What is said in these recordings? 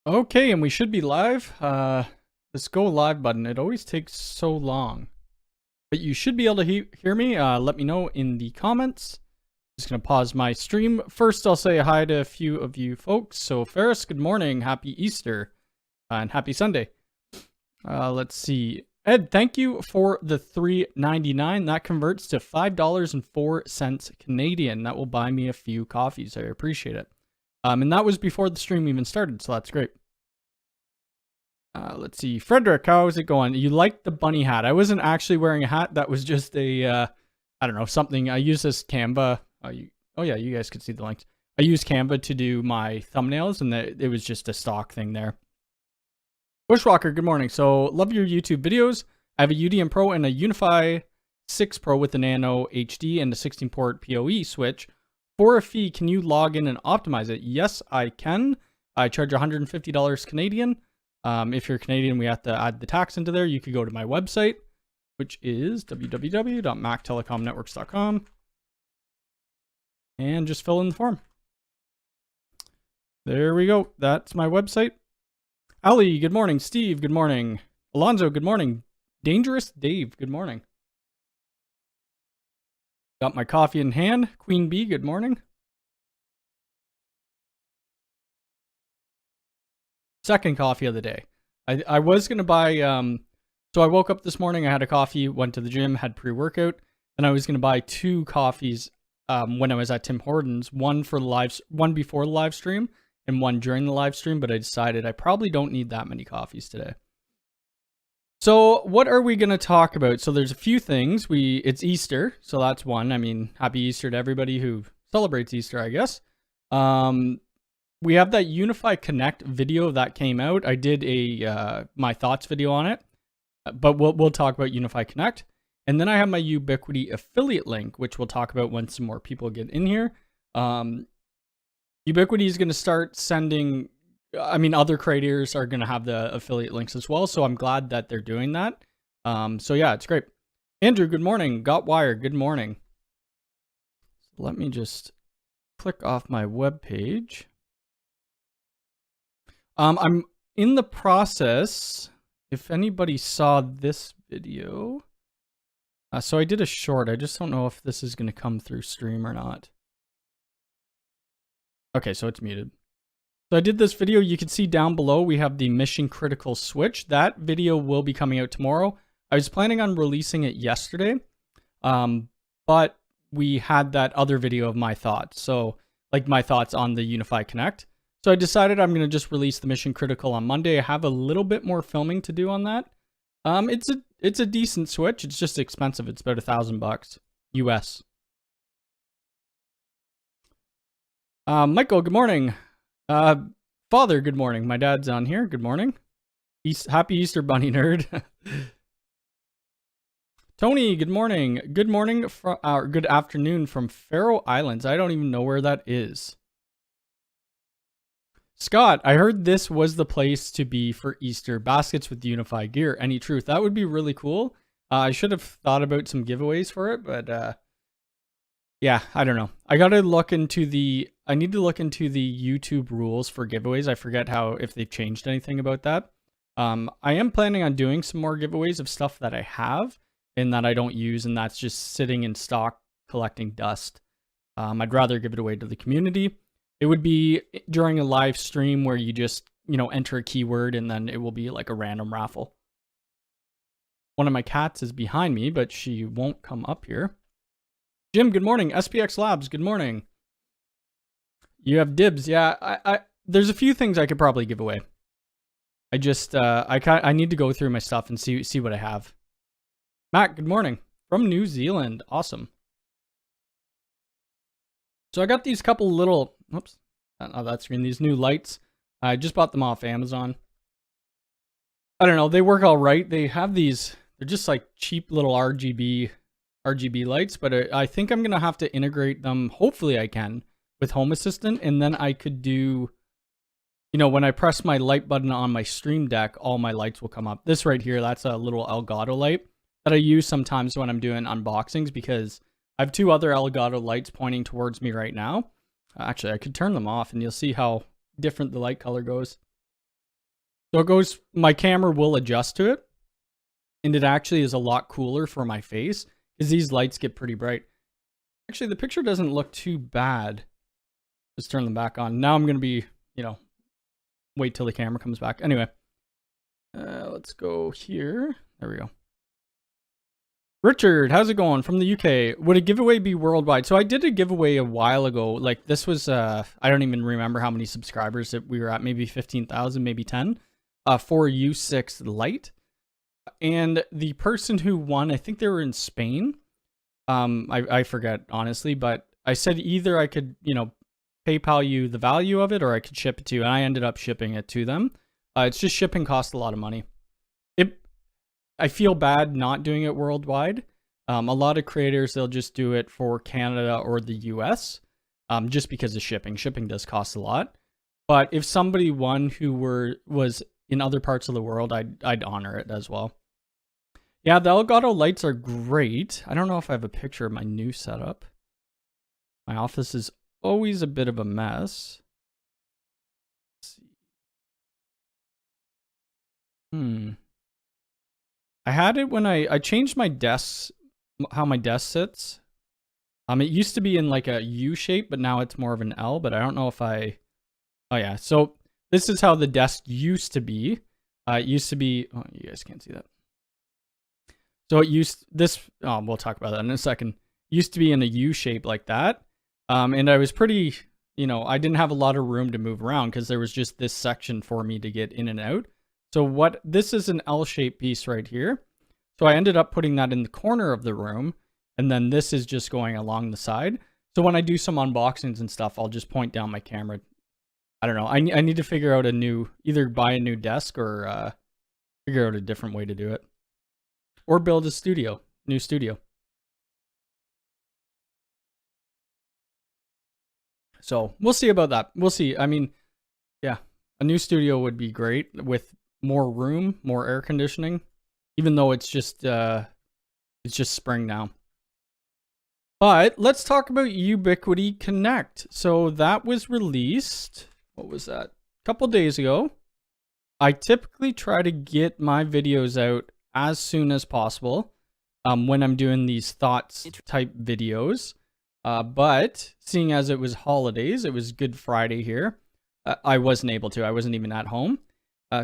Okay, and we should be live. This go live button, it always takes so long. But you should be able to hear me. Let me know in the comments. Just going to pause my stream. First, I'll say hi to a few of you folks. So, Ferris, good morning. Happy Easter. And happy Sunday. Let's see. Ed, thank you for the $3.99. That converts to $5.04 Canadian. That will buy me a few coffees. I appreciate it. And that was before the stream even started, so that's great. Let's see. Frederick, how's it going? You like the bunny hat. I wasn't actually wearing a hat. That was just a, I don't know, something. I use this Canva. Oh, yeah, you guys could see the links. I use Canva to do my thumbnails, and it was just a stock thing there. Bushwalker, good morning. So, love your YouTube videos. I have a UDM Pro and a Unifi 6 Pro with a Nano HD and a 16-port PoE switch. For a fee, can you log in and optimize it? Yes, I can. I charge $150 Canadian. If you're Canadian, we have to add the tax into there. You could go to my website, which is www.mactelecomnetworks.com, and just fill in the form. There we go. That's my website. Ali, good morning. Steve, good morning. Alonzo, good morning. Dangerous Dave, good morning. Got my coffee in hand. Queen Bee, good morning. Second coffee of the day. I was going to buy, so I woke up this morning, I had a coffee, went to the gym, had pre-workout, and I was going to buy 2 coffees when I was at Tim Hortons, one before the live stream and one during the live stream, but I decided I probably don't need that many coffees today. So what are we going to talk about? So there's a few things. It's Easter, so that's one. I mean, happy Easter to everybody who celebrates Easter, I guess. We have that Unifi Connect video that came out. I did a my thoughts video on it, but we'll talk about Unifi Connect. And then I have my Ubiquiti affiliate link, which we'll talk about when some more people get in here. Ubiquiti is going to start sending, I mean, other creators are going to have the affiliate links as well. So I'm glad that they're doing that. So yeah, it's great. Andrew, good morning. Got Wired, good morning. Let me just click off my web page. I'm in the process, if anybody saw this video. So I did a short. I just don't know if this is going to come through stream or not. Okay, so it's muted. So I did this video. You can see down below we have the mission critical switch. That video will be coming out tomorrow. I was planning on releasing it yesterday, but we had that other video of my thoughts. So like my thoughts on the Unifi Connect. So I decided I'm going to just release the mission critical on Monday. I have a little bit more filming to do on that. It's a decent switch. It's just expensive. It's about $1,000 US. Michael, good morning. Father, good morning. My dad's on here. Good morning. Happy Easter Bunny Nerd. Tony, good morning. Good morning, good afternoon from Faroe Islands. I don't even know where that is. Scott, I heard this was the place to be for Easter baskets with Unifi gear. Any truth? That would be really cool. I should have thought about some giveaways for it, but yeah, I don't know. I need to look into the YouTube rules for giveaways. I forget if they've changed anything about that. I am planning on doing some more giveaways of stuff that I have and that I don't use, and that's just sitting in stock collecting dust. I'd rather give it away to the community. It would be during a live stream where you just, enter a keyword and then it will be like a random raffle. One of my cats is behind me, but she won't come up here. Jim, good morning. SPX Labs, good morning. You have dibs. Yeah, there's a few things I could probably give away. I just, I need to go through my stuff and see what I have. Matt, good morning. From New Zealand. Awesome. So I got these couple little, oops, not that screen, these new lights. I just bought them off Amazon. I don't know, they work all right. They have these, they're just like cheap little RGB lights, but I think I'm going to have to integrate them. Hopefully I can with Home Assistant. And then I could do, when I press my light button on my Stream Deck, all my lights will come up. This right here, that's a little Elgato light that I use sometimes when I'm doing unboxings because I have 2 other Elgato lights pointing towards me right now. Actually, I could turn them off and you'll see how different the light color goes. So it goes, my camera will adjust to it. And it actually is a lot cooler for my face because these lights get pretty bright. Actually, the picture doesn't look too bad. Just turn them back on. Now I'm going to be, wait till the camera comes back. Anyway, let's go here. There we go. Richard, how's it going from the UK? Would a giveaway be worldwide? So I did a giveaway a while ago. Like this was, I don't even remember how many subscribers that we were at. Maybe 15,000, maybe 10 for U6 Lite. And the person who won, I think they were in Spain. I forget honestly, but I said either I could, PayPal you the value of it or I could ship it to you. And I ended up shipping it to them. It's just shipping costs a lot of money. I feel bad not doing it worldwide. A lot of creators, they'll just do it for Canada or the US just because of shipping. Shipping does cost a lot. But if somebody won who was in other parts of the world, I'd honor it as well. Yeah, the Elgato lights are great. I don't know if I have a picture of my new setup. My office is always a bit of a mess. Let's see. I had it when I changed my desk, how my desk sits. It used to be in like a U shape, but now it's more of an L, but I don't know if oh yeah. So this is how the desk used to be. It used to be, oh, you guys can't see that. So we'll talk about that in a second. Used to be in a U shape like that. And I was pretty, I didn't have a lot of room to move around because there was just this section for me to get in and out. So this is an L-shaped piece right here. So I ended up putting that in the corner of the room. And then this is just going along the side. So when I do some unboxings and stuff, I'll just point down my camera. I don't know. I need to figure out either buy a new desk or figure out a different way to do it. Or build a new studio. So we'll see about that. We'll see. I mean, yeah, a new studio would be great with more room, more air conditioning, even though it's just spring now. But let's talk about Ubiquiti Connect. So that was released, what was that? A couple days ago. I typically try to get my videos out as soon as possible when I'm doing these thoughts type videos. But seeing as it was holidays, it was Good Friday here. I wasn't able to. I wasn't even at home.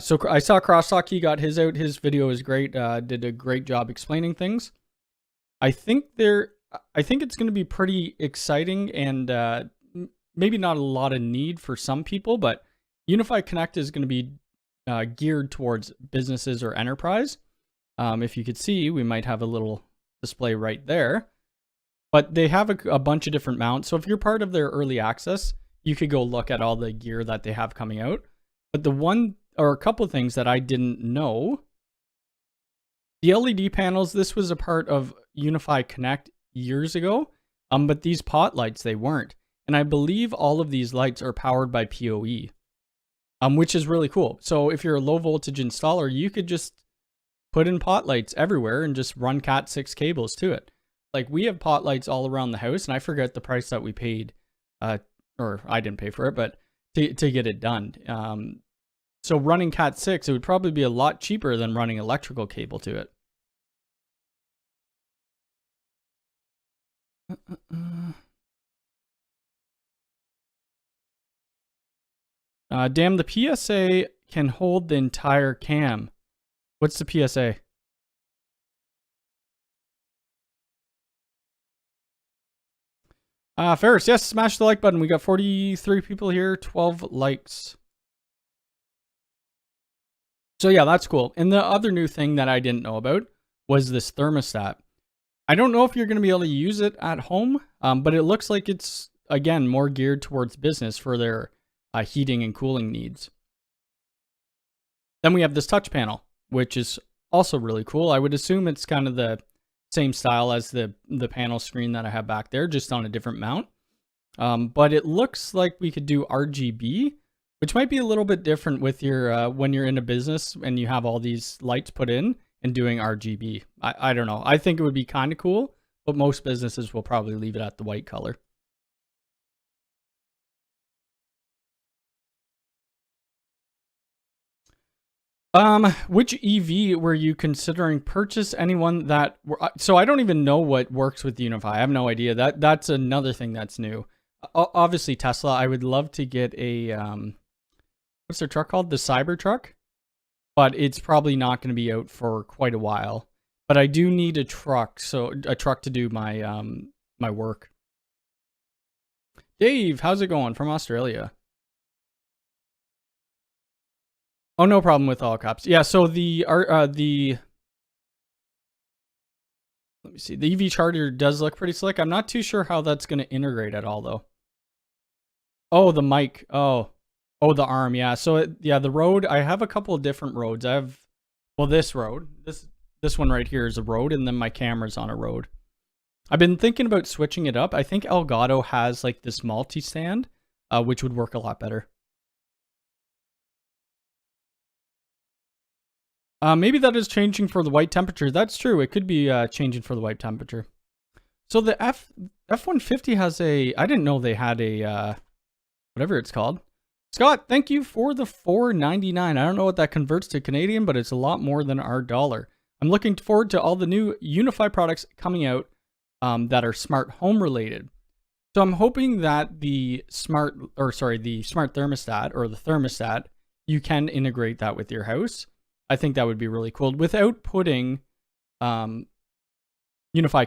So I saw Crosstalk. He got his out. His video was great. Did a great job explaining things. I think it's going to be pretty exciting and maybe not a lot of need for some people, but Unifi Connect is going to be geared towards businesses or enterprise. If you could see, we might have a little display right there. But they have a bunch of different mounts. So if you're part of their early access, you could go look at all the gear that they have coming out. But a couple of things that I didn't know. The LED panels, this was a part of Unifi Connect years ago. But these pot lights, they weren't. And I believe all of these lights are powered by PoE. Which is really cool. So if you're a low voltage installer, you could just put in pot lights everywhere and just run Cat 6 cables to it. Like we have pot lights all around the house, and I forget the price that we paid, or I didn't pay for it, but to get it done. So running Cat 6, it would probably be a lot cheaper than running electrical cable to it. Damn, the PSA can hold the entire cam. What's the PSA? Ferris, yes, smash the like button. We got 43 people here, 12 likes. So yeah, that's cool. And the other new thing that I didn't know about was this thermostat. I don't know if you're going to be able to use it at home, but it looks like it's, again, more geared towards business for their heating and cooling needs. Then we have this touch panel, which is also really cool. I would assume it's kind of the same style as the panel screen that I have back there, just on a different mount. But it looks like we could do RGB, which might be a little bit different with your when you're in a business and you have all these lights put in and doing RGB. I don't know. I think it would be kind of cool, but most businesses will probably leave it at the white color. Which EV were you considering purchase? Anyone that so I don't even know what works with Unifi. I have no idea. That's another thing that's new. Obviously Tesla. I would love to get a what's their truck called? The Cybertruck, but it's probably not going to be out for quite a while. But I do need a truck, so a truck to do my my work. Dave, how's it going from Australia? Oh, no problem with all caps. Yeah, so the let me see. The EV charger does look pretty slick. I'm not too sure how that's going to integrate at all though. Oh, the mic. Oh, the arm. Yeah. So yeah, the road. I have a couple of different roads. I have, well, this road. This one right here is a road, and then my camera's on a road. I've been thinking about switching it up. I think Elgato has like this multi-stand, which would work a lot better. Maybe that is changing for the white temperature. That's true. It could be changing for the white temperature. So the F-150 has a, I didn't know they had a, whatever it's called. Scott, thank you for the $4.99. I don't know what that converts to Canadian, but it's a lot more than our dollar. I'm looking forward to all the new Unifi products coming out that are smart home related. So I'm hoping that the smart thermostat or the thermostat, you can integrate that with your house. I think that would be really cool without putting Unifi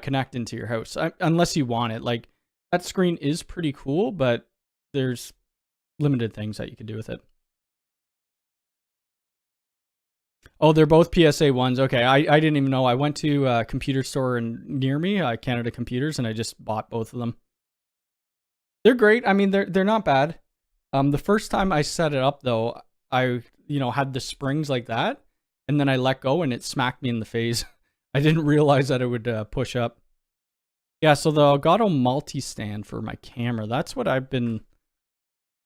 Connect into your house, unless you want it. Like, that screen is pretty cool, but there's limited things that you can do with it. Oh, they're both PSA ones. Okay, I didn't even know. I went to a computer store near me, Canada Computers, and I just bought both of them. They're great. I mean, they're not bad. The first time I set it up though, I had the springs like that, and then I let go and it smacked me in the face. I didn't realize that it would push up. Yeah, so the Elgato multi-stand for my camera, that's what I've been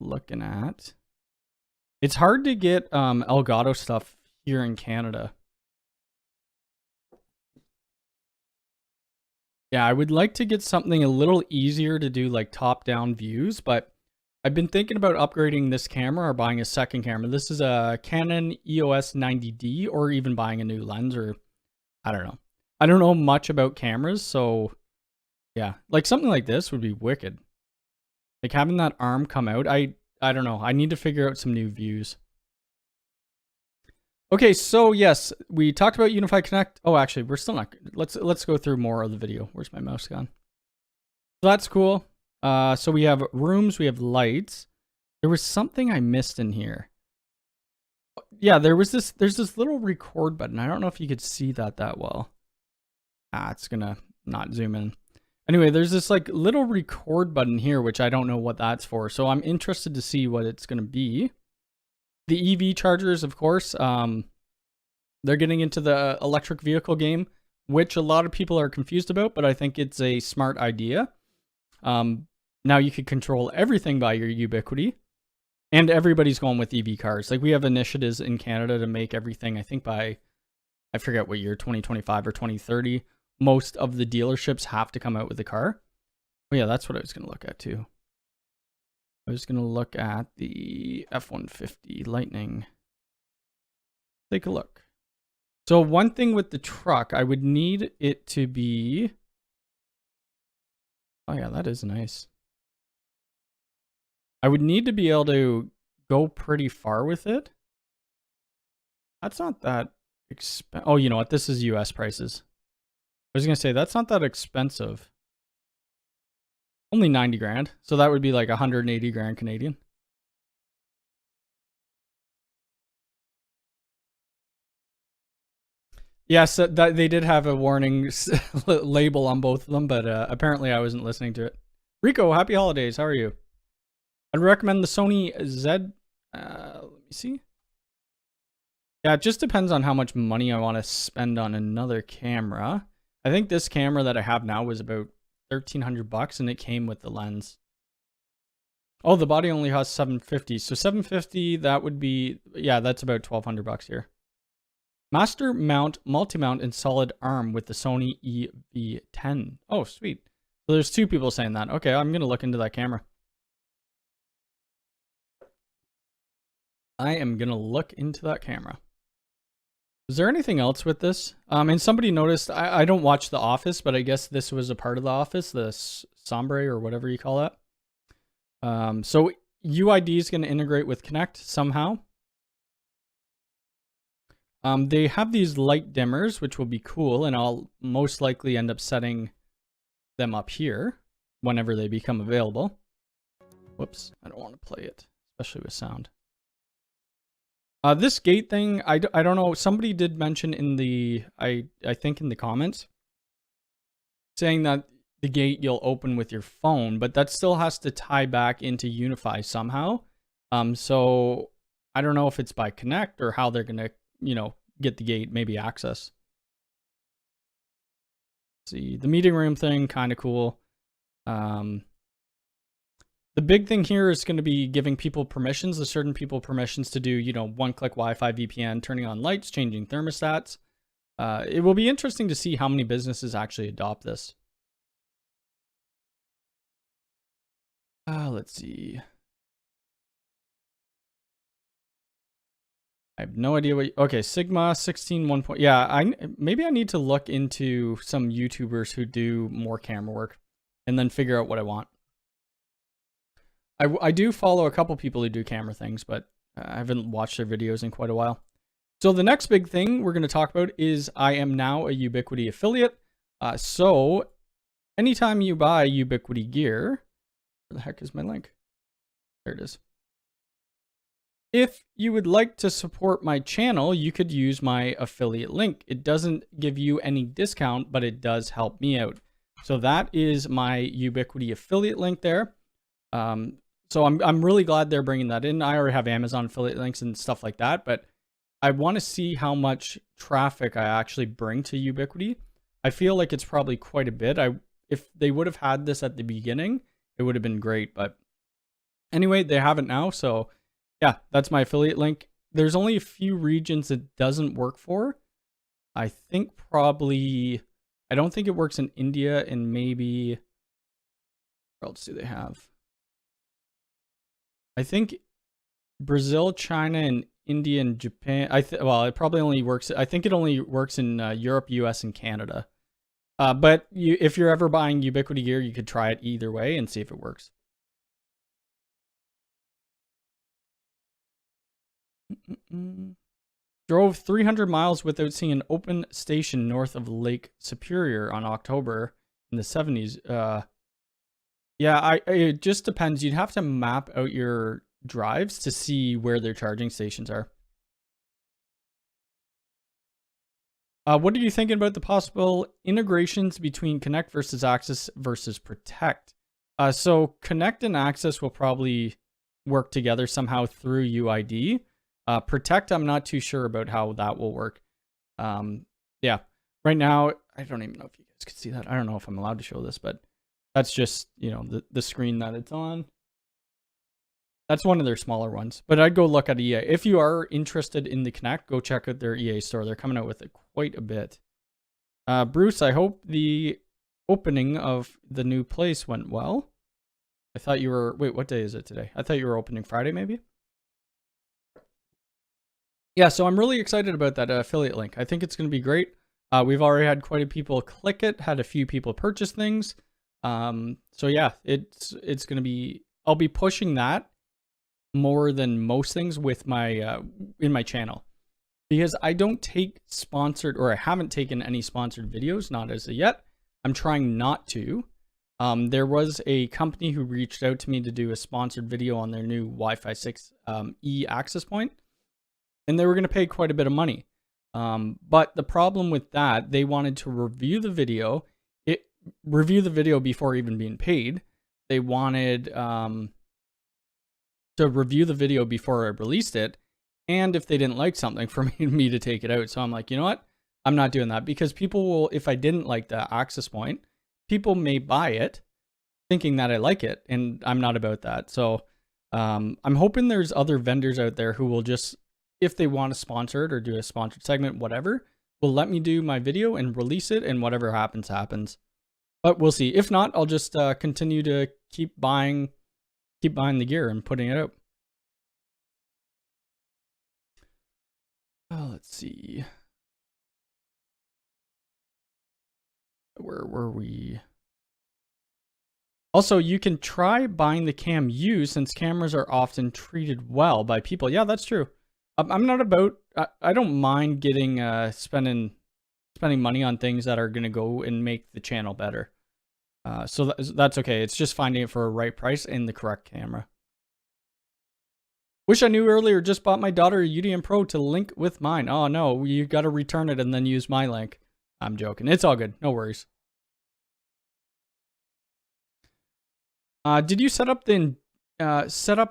looking at. It's hard to get Elgato stuff here in Canada. Yeah, I would like to get something a little easier to do like top-down views, but I've been thinking about upgrading this camera or buying a second camera. This is a Canon EOS 90D, or even buying a new lens, or I don't know. I don't know much about cameras, so yeah, like something like this would be wicked. Like having that arm come out, I don't know. I need to figure out some new views. Okay, so yes, we talked about Unifi Connect. Oh, actually, we're still not. Let's go through more of the video. Where's my mouse gone? So that's cool. So we have rooms, we have lights. There was something I missed in here. Yeah, there's this little record button. I don't know if you could see that well. It's gonna not zoom in. Anyway, there's this like little record button here, which I don't know what that's for. So I'm interested to see what it's gonna be. The EV chargers, of course, they're getting into the electric vehicle game, which a lot of people are confused about, but I think it's a smart idea. Now you can control everything by your Ubiquiti, and everybody's going with EV cars. Like, we have initiatives in Canada to make everything, I think by, I forget what year, 2025 or 2030, most of the dealerships have to come out with a car. Oh yeah, that's what I was going to look at too. I was going to look at the F-150 Lightning. Take a look. So one thing with the truck, I would need it to be... Oh yeah, that is nice. I would need to be able to go pretty far with it. That's not that expensive. Oh, you know what? This is US prices. I was going to say, that's not that expensive. Only 90 grand. So that would be like 180 grand Canadian. Yes, that they did have a warning label on both of them, but apparently I wasn't listening to it. Rico, happy holidays. How are you? I'd recommend the Sony Z. Let me see. Yeah, it just depends on how much money I want to spend on another camera. I think this camera that I have now was about $1,300 and it came with the lens. Oh, the body only has 750. So 750, that would be, yeah, that's about $1,200 here. Master mount, multi-mount, and solid arm with the Sony EV10. Oh, sweet. So there's two people saying that. Okay, I'm going to look into that camera. I am going to look into that camera. Is there anything else with this? And somebody noticed, I don't watch The Office, but I guess this was a part of The Office, the Sombre or whatever you call that. So UID is going to integrate with Connect somehow. They have these light dimmers, which will be cool, and I'll most likely end up setting them up here whenever they become available. Whoops, I don't want to play it, especially with sound. This gate thing, I don't know. Somebody did mention in the, I think in the comments, saying that the gate you'll open with your phone, but that still has to tie back into Unifi somehow. So I don't know if it's by Connect or how they're gonna, get the gate, maybe access. See, the meeting room thing, kind of cool. The big thing here is going to be giving people permissions, the certain people permissions to do, one-click Wi-Fi VPN, turning on lights, changing thermostats. It will be interesting to see how many businesses actually adopt this. Let's see. I have no idea what. Okay, Sigma 16.1. Yeah, maybe I need to look into some YouTubers who do more camera work, and then figure out what I want. I do follow a couple people who do camera things, but I haven't watched their videos in quite a while. So the next big thing we're going to talk about is I am now a Ubiquiti affiliate. So anytime you buy Ubiquiti gear, where the heck is my link? There it is. If you would like to support my channel, you could use my affiliate link. It doesn't give you any discount, but it does help me out. So that is my Ubiquiti affiliate link there. So I'm really glad they're bringing that in. I already have Amazon affiliate links and stuff like that, but I want to see how much traffic I actually bring to Ubiquiti. I feel like it's probably quite a bit. If they would have had this at the beginning, it would have been great. But anyway, they have it now. So yeah, that's my affiliate link. There's only a few regions it doesn't work for. I think probably, I don't think it works in India and maybe, what else do they have? I think Brazil, China, and India and Japan. Well, it probably only works. I think it only works in Europe, US, and Canada. But if you're ever buying Ubiquiti gear, you could try it either way and see if it works. Drove 300 miles without seeing an open station north of Lake Superior on October in the 70s. Yeah, it just depends. You'd have to map out your drives to see where their charging stations are. What are you thinking about the possible integrations between Connect versus Access versus Protect? So Connect and Access will probably work together somehow through UID. Protect, I'm not too sure about how that will work. Yeah, right now, I don't even know if you guys can see that. I don't know if I'm allowed to show this, but that's just, the screen that it's on. That's one of their smaller ones, but I'd go look at EA. If you are interested in the Connect, go check out their EA store. They're coming out with it quite a bit. Bruce, I hope the opening of the new place went well. I thought you were, wait, what day is it today? I thought you were opening Friday, maybe? Yeah, so I'm really excited about that affiliate link. I think it's going to be great. We've already had quite a people click it, had a few people purchase things. So yeah, it's going to be, I'll be pushing that more than most things with my, in my channel, because I don't take sponsored, or I haven't taken any sponsored videos, not as of yet. I'm trying not to. There was a company who reached out to me to do a sponsored video on their new Wi-Fi 6 E access point, and they were going to pay quite a bit of money. But the problem with that, they wanted to review the video, before even being paid. They wanted to review the video before I released it, and if they didn't like something, for me to take it out. So I'm like, you know what? I'm not doing that, because people will, if I didn't like the access point, people may buy it thinking that I like it, and I'm not about that. So I'm hoping there's other vendors out there who will just, if they want to sponsor it or do a sponsored segment, whatever, will let me do my video and release it, and whatever happens, happens. But we'll see. If not, I'll just continue to keep buying the gear and putting it out. Oh, let's see. where were we? Also, you can try buying the cam used since cameras are often treated well by people. Yeah, that's true. I'm not about, I don't mind getting, spending money on things that are going to go and make the channel better. So that's okay. It's just finding it for a right price and the correct camera. Wish I knew earlier, just bought my daughter a UDM Pro to link with mine. Oh no, you got to return it and then use my link. I'm joking. It's all good. No worries. Did you set up the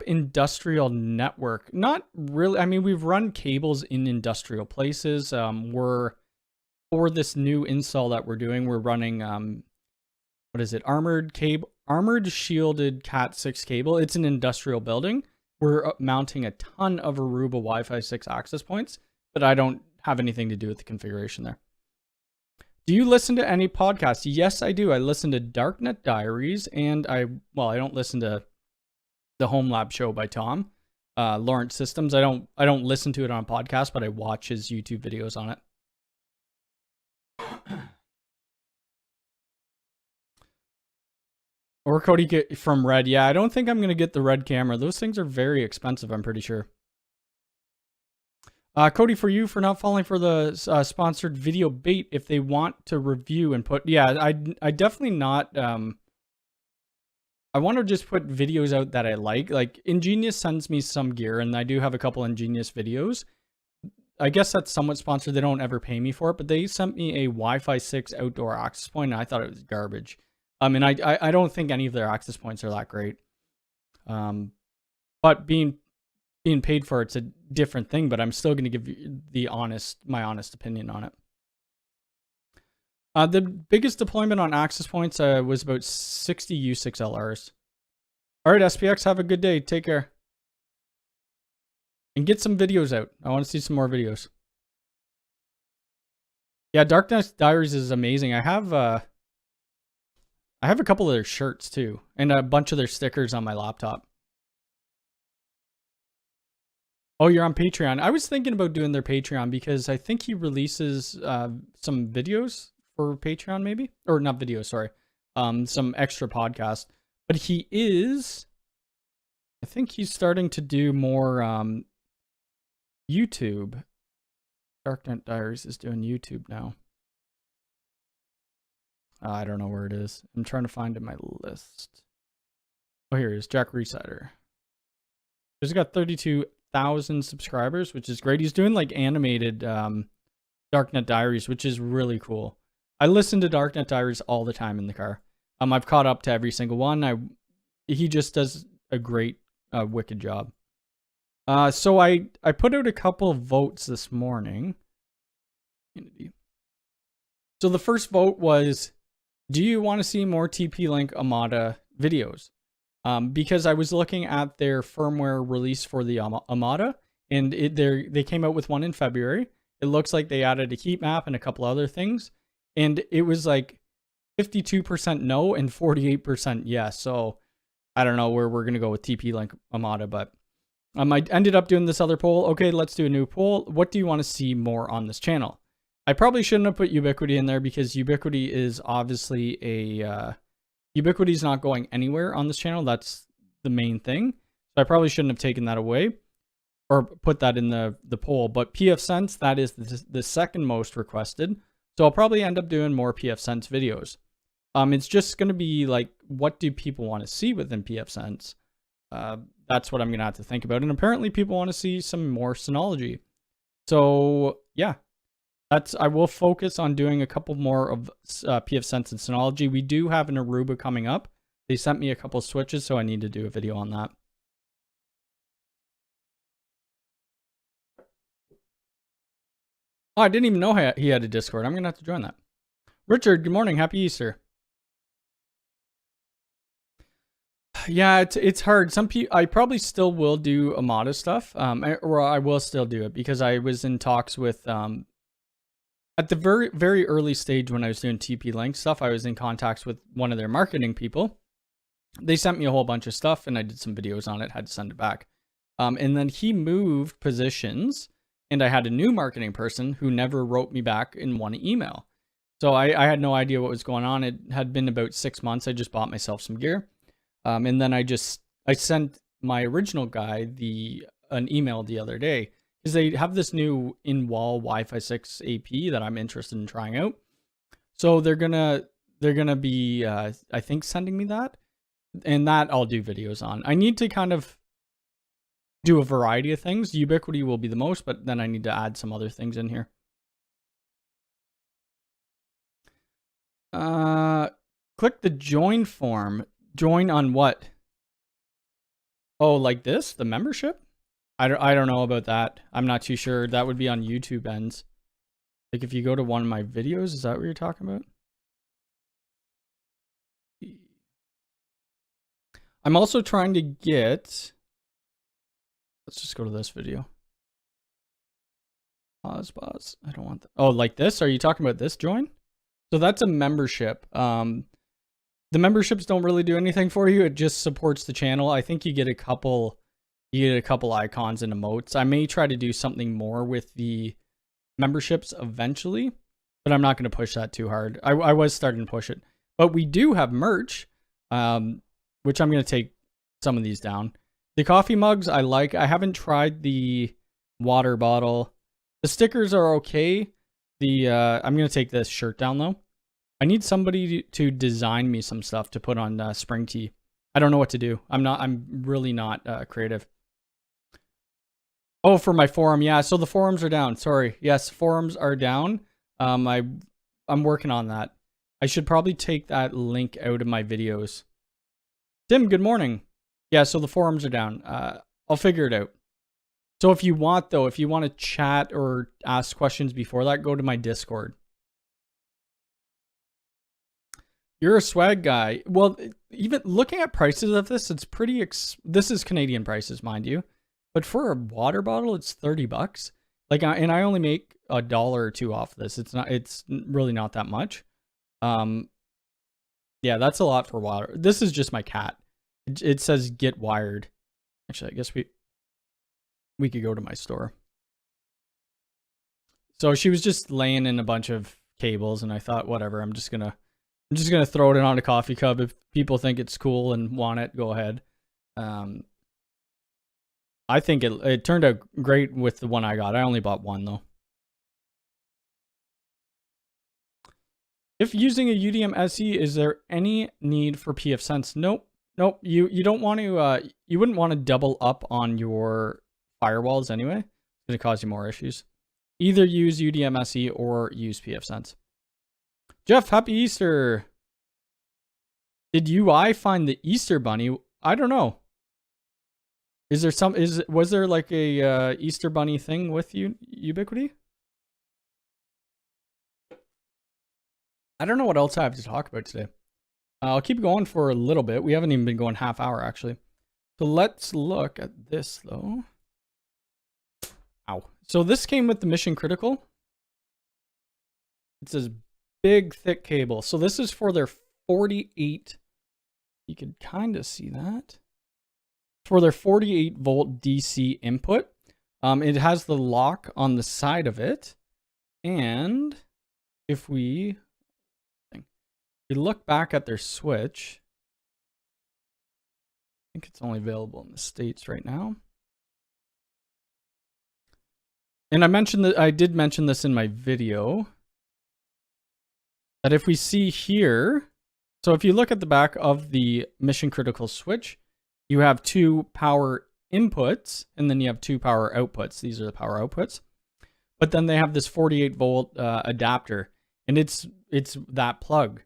industrial network? Not really. I mean, we've run cables in industrial places. We're for this new install that we're doing, we're running what is it? Armored shielded Cat 6 cable. It's an industrial building. We're mounting a ton of Aruba Wi-Fi 6 access points, but I don't have anything to do with the configuration there. Do you listen to any podcasts? Yes, I do. I listen to Darknet Diaries, and I don't listen to the Home Lab show by Tom Lawrence Systems. I don't listen to it on a podcast, but I watch his YouTube videos on it. Or Cody get from Red. Yeah, I don't think I'm gonna get the Red camera. Those things are very expensive, I'm pretty sure. Cody, for you for not falling for the sponsored video bait if they want to review and put, yeah, I definitely not. I want to just put videos out that I like. Like Ingenious sends me some gear, and I do have a couple Ingenious videos. I guess that's somewhat sponsored. They don't ever pay me for it, but they sent me a Wi-Fi 6 outdoor access point, and I thought it was garbage. And I don't think any of their access points are that great. But being paid for it's a different thing, but I'm still going to give you my honest opinion on it. The biggest deployment on access points was about 60 U6LRs. All right, SPX, have a good day. Take care. And get some videos out. I want to see some more videos. Yeah, Darknet Diaries is amazing. I have a couple of their shirts too, and a bunch of their stickers on my laptop. Oh, you're on Patreon. I was thinking about doing their Patreon because I think he releases some videos for Patreon, maybe? Or not videos, sorry. Some extra podcasts. But he is, I think he's starting to do more YouTube. Darknet Diaries is doing YouTube now. I don't know where it is. I'm trying to find in my list. Oh, here it is. Jack Resider. He's got 32,000 subscribers, which is great. He's doing like animated Darknet Diaries, which is really cool. I listen to Darknet Diaries all the time in the car. I've caught up to every single one. He just does a great, wicked job. So I put out a couple of votes this morning. So the first vote was, do you want to see more TP-Link Omada videos? Because I was looking at their firmware release for the Omada, and they came out with one in February. It looks like they added a heat map and a couple other things, and it was like 52% no and 48% yes. So I don't know where we're gonna go with TP-Link Omada, but I ended up doing this other poll. Okay, let's do a new poll. What do you want to see more on this channel? I probably shouldn't have put Ubiquiti in there because Ubiquiti is obviously Ubiquiti is not going anywhere on this channel. That's the main thing. So I probably shouldn't have taken that away or put that in the poll. But pfSense, that is the second most requested. So I'll probably end up doing more pfSense videos. It's just going to be like, what do people want to see within pfSense? That's what I'm going to have to think about. And apparently people want to see some more Synology. So yeah. I will focus on doing a couple more of pfSense and Synology. We do have an Aruba coming up. They sent me a couple switches, so I need to do a video on that. Oh, I didn't even know he had a Discord. I'm going to have to join that. Richard, good morning. Happy Easter. Yeah, it's hard. Some people, I probably still will do Omada stuff, or I will still do it because I was in talks with... At the very, very early stage when I was doing TP-Link stuff, I was in contacts with one of their marketing people. They sent me a whole bunch of stuff and I did some videos on it, had to send it back. And then he moved positions and I had a new marketing person who never wrote me back in one email. So I had no idea what was going on. It had been about 6 months. I just bought myself some gear. And then I sent my original guy an email the other day because they have this new in-wall Wi-Fi 6 AP that I'm interested in trying out. So they're gonna be I think sending me that, and that I'll do videos on. I need to kind of do a variety of things. Ubiquiti will be the most, but then I need to add some other things in here. Click the join form. Join on what? Oh, like this? The membership? I don't know about that. I'm not too sure. That would be on YouTube ends. Like if you go to one of my videos, is that what you're talking about? I'm also trying to get, let's just go to this video. Pause. I don't want that. Oh, like this? Are you talking about this join? So that's a membership. The memberships don't really do anything for you. It just supports the channel. I think you get a couple icons and emotes. I may try to do something more with the memberships eventually, but I'm not going to push that too hard. I was starting to push it, but we do have merch, which I'm going to take some of these down. The coffee mugs I like. I haven't tried the water bottle. The stickers are okay. I'm going to take this shirt down though. I need somebody to design me some stuff to put on Spring Tea. I don't know what to do. I'm really not creative. Oh, for my forum. Yeah, so the forums are down. Sorry. Yes, forums are down. I'm working on that. I should probably take that link out of my videos. Tim, good morning. Yeah, so the forums are down. I'll figure it out. So if you want to chat or ask questions before that, go to my Discord. You're a swag guy. Well, even looking at prices of this, it's pretty. This is Canadian prices, mind you, but for a water bottle, it's $30. Like, and I only make $1 or $2 off this. It's really not that much. Yeah, that's a lot for water. This is just my cat. It says get wired. Actually, I guess we could go to my store. So she was just laying in a bunch of cables, and I thought, whatever. I'm just gonna throw it on a coffee cup. If people think it's cool and want it, go ahead. I think it turned out great with the one I got. I only bought one though. If using a UDM SE, is there any need for PF Sense? Nope. You don't want to. You wouldn't want to double up on your firewalls anyway. It's going to cause you more issues. Either use UDM SE or use PF Sense. Jeff, happy Easter. Did UI find the Easter bunny? I don't know. Was there like a Easter bunny thing with you, Ubiquiti? I don't know what else I have to talk about today. I'll keep going for a little bit. We haven't even been going half hour actually. So let's look at this though. Ow. So this came with the Mission Critical. It says big thick cable. So this is for their 48. You could kind of see that. For their 48 volt DC input. It has the lock on the side of it. And if we look back at their switch, I think it's only available in the States right now. And I did mention this in my video, that if we see here, so if you look at the back of the Mission Critical switch, you have 2 power inputs and then you have 2 power outputs. These are the power outputs. But then they have this 48 volt adapter, and it's that plug.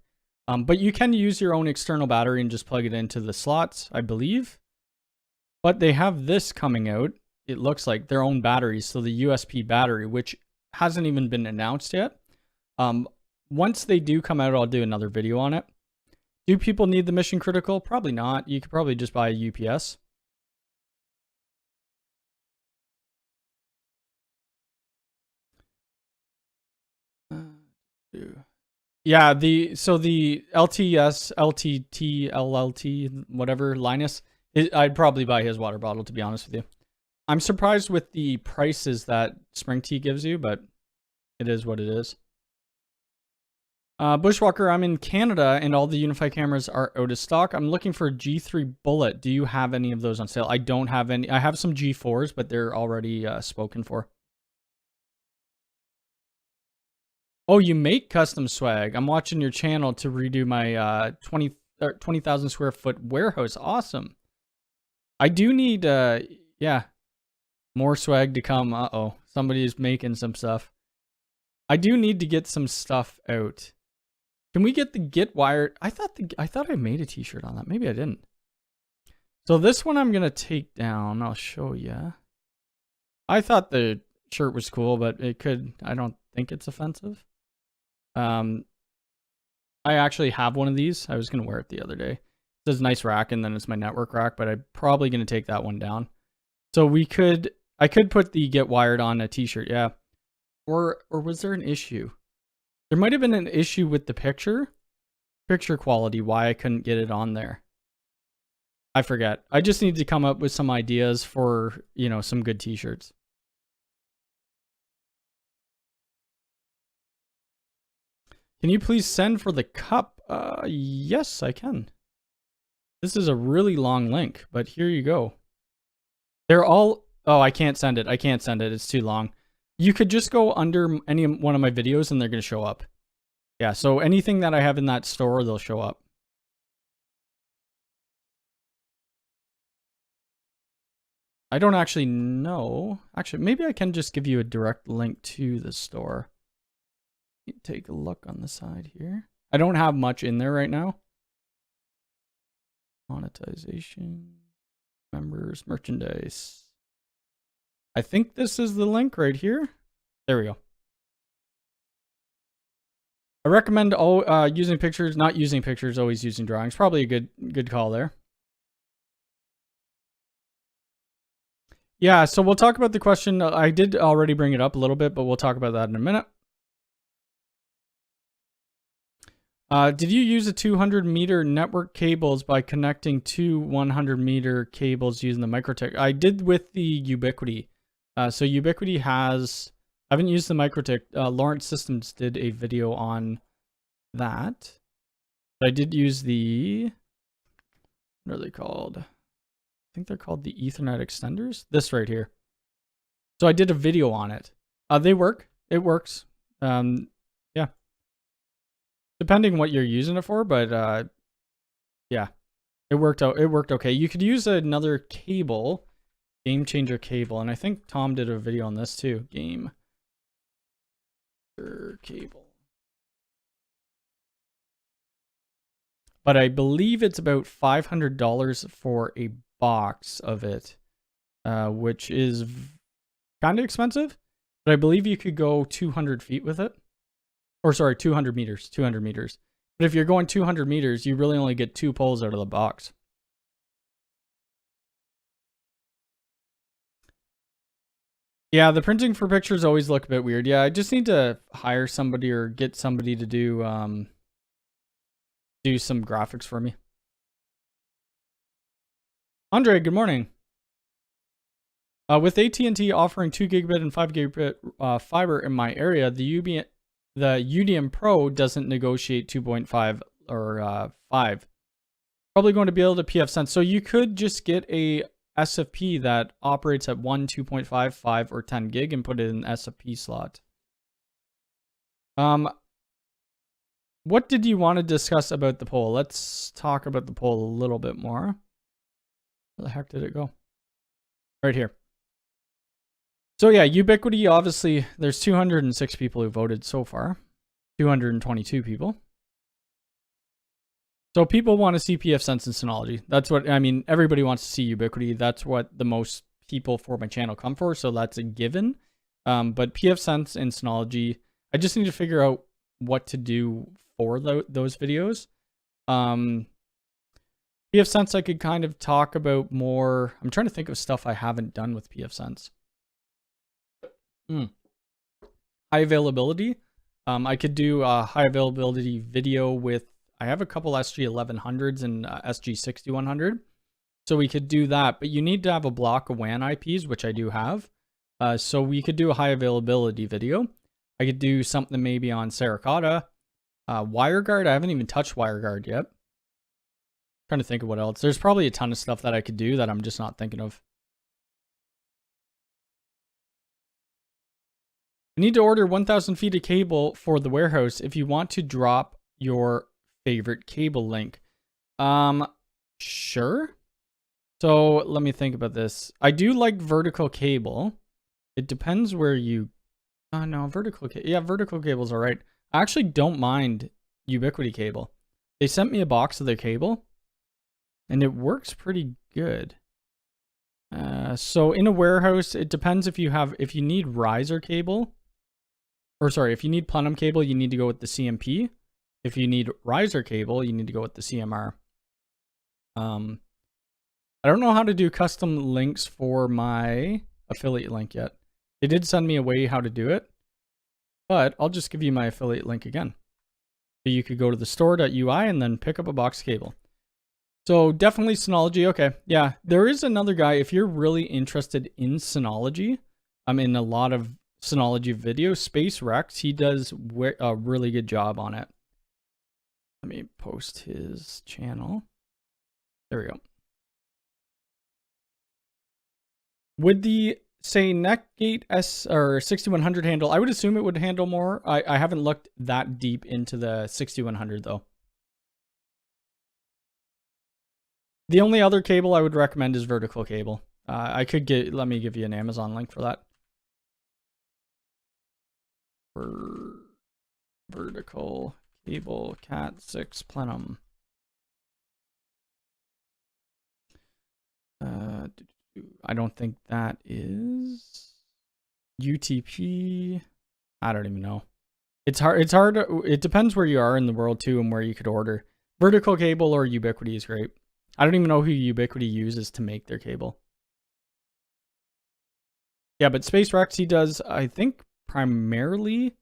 But you can use your own external battery and just plug it into the slots, I believe. But they have this coming out. It looks like their own batteries. So the USP battery, which hasn't even been announced yet. Once they do come out, I'll do another video on it. Do people need the Mission Critical? Probably not. You could probably just buy a UPS. Yeah, the LTS, LTT, LLT, whatever, Linus, I'd probably buy his water bottle, to be honest with you. I'm surprised with the prices that Spring Tea gives you, but it is what it is. Bushwalker, I'm in Canada and all the Unifi cameras are out of stock. I'm looking for a G3 Bullet. Do you have any of those on sale? I don't have any. I have some G4s, but they're already spoken for. Oh, you make custom swag. I'm watching your channel to redo my 20,000 square foot warehouse. Awesome. I do need, yeah, more swag to come. Uh-oh, somebody's making some stuff. I do need to get some stuff out. Can we get the get wired? I thought I made a t-shirt on that. Maybe I didn't. So this one I'm going to take down. I'll show you. I thought the shirt was cool, but I don't think it's offensive. I actually have one of these. I was going to wear it the other day. It says nice rack and then it's my network rack, but I'm probably going to take that one down. So I could put the get wired on a t-shirt. Yeah. Or was there an issue? There might have been an issue with the picture quality, why I couldn't get it on there. I forget. I just need to come up with some ideas for, you know, some good t-shirts. Can you please send for the cup? Yes, I can. This is a really long link, but here you go. They're all, oh, I can't send it. I can't send it. It's too long. You could just go under any one of my videos and they're going to show up. Yeah, so anything that I have in that store, they'll show up. I don't actually know. Actually, maybe I can just give you a direct link to the store. Take a look on the side here. I don't have much in there right now. Monetization, members, merchandise. I think this is the link right here. There we go. I recommend using pictures, not using pictures, always using drawings. Probably a good call there. Yeah, so we'll talk about the question. I did already bring it up a little bit, but we'll talk about that in a minute. Did you use a 200 meter network cables by connecting two 100 meter cables using the Microtech? I did with the Ubiquiti. So Ubiquiti has, I haven't used the Microtech. Lawrence Systems did a video on that. But I did use the, what are they called? I think they're called the Ethernet extenders. This right here. So I did a video on it. They work. It works. Yeah. Depending what you're using it for, but yeah, it worked out. It worked okay. You could use another cable, game changer cable, and I think Tom did a video on this too. Game cable, but I believe it's about $500 for a box of it, which is kind of expensive. But I believe you could go 200 feet with it. Or sorry, 200 meters, 200 meters. But if you're going 200 meters, you really only get 2 poles out of the box. Yeah, the printing for pictures always look a bit weird. Yeah, I just need to hire somebody or get somebody to do some graphics for me. Andre, good morning. With AT&T offering 2 gigabit and 5 gigabit fiber in my area, the UDM Pro doesn't negotiate 2.5 or 5. Probably going to be able to PF Sense. So you could just get a SFP that operates at 1, 2.5, 5, or 10 gig and put it in an SFP slot. What did you want to discuss about the poll? Let's talk about the poll a little bit more. Where the heck did it go? Right here. So yeah, Ubiquiti, obviously, there's 206 people who voted so far. 222 people. So people want to see PF Sense and Synology. That's what, I mean, everybody wants to see Ubiquiti. That's what the most people for my channel come for, so that's a given. But PF Sense and Synology, I just need to figure out what to do for those videos. PF Sense, I could kind of talk about more. I'm trying to think of stuff I haven't done with PF Sense. High availability. I could do a high availability video with, I have a couple SG1100s and SG6100. So we could do that, but you need to have a block of WAN IPs, which I do have. So we could do a high availability video. I could do something maybe on Saracata. WireGuard, I haven't even touched WireGuard yet. Trying to think of what else. There's probably a ton of stuff that I could do that I'm just not thinking of. You need to order 1,000 feet of cable for the warehouse if you want to drop your favorite cable link. Sure. So let me think about this. I do like vertical cable. It depends where you... Oh, no, vertical cable. Yeah, vertical cable's all right. I actually don't mind Ubiquiti cable. They sent me a box of their cable, and it works pretty good. So in a warehouse, it depends if you need riser cable, or sorry, if you need plenum cable, you need to go with the CMP. If you need riser cable, you need to go with the CMR. I don't know how to do custom links for my affiliate link yet. They did send me a way how to do it, but I'll just give you my affiliate link again. So you could go to the store.ui and then pick up a box cable. So definitely Synology. Okay. Yeah. There is another guy. If you're really interested in Synology, I'm in a lot of Synology videos, Space Rex. He does a really good job on it. Let me post his channel. There we go. With the, say, Netgate S or 6100 handle, I would assume it would handle more. I haven't looked that deep into the 6100 though. The only other cable I would recommend is vertical cable. Let me give you an Amazon link for that. Vertical cable Cat 6 plenum. I don't think that is UTP. I don't even know. It's hard. It depends where you are in the world too and where you could order. Vertical cable or Ubiquiti is great. I don't even know who Ubiquiti uses to make their cable. Yeah, but Space Rex, he does, I think primarily,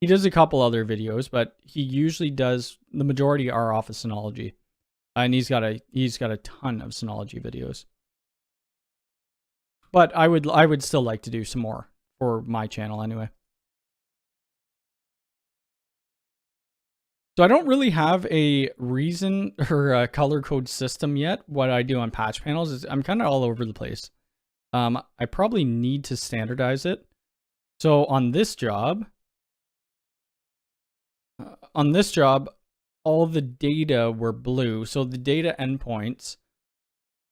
he does a couple other videos, but he usually does, the majority are off of Synology. And he's got a ton of Synology videos. But I would still like to do some more for my channel anyway. So I don't really have a reason or a color code system yet. What I do on patch panels is I'm kind of all over the place. I probably need to standardize it. So on this job, all the data were blue. So the data endpoints,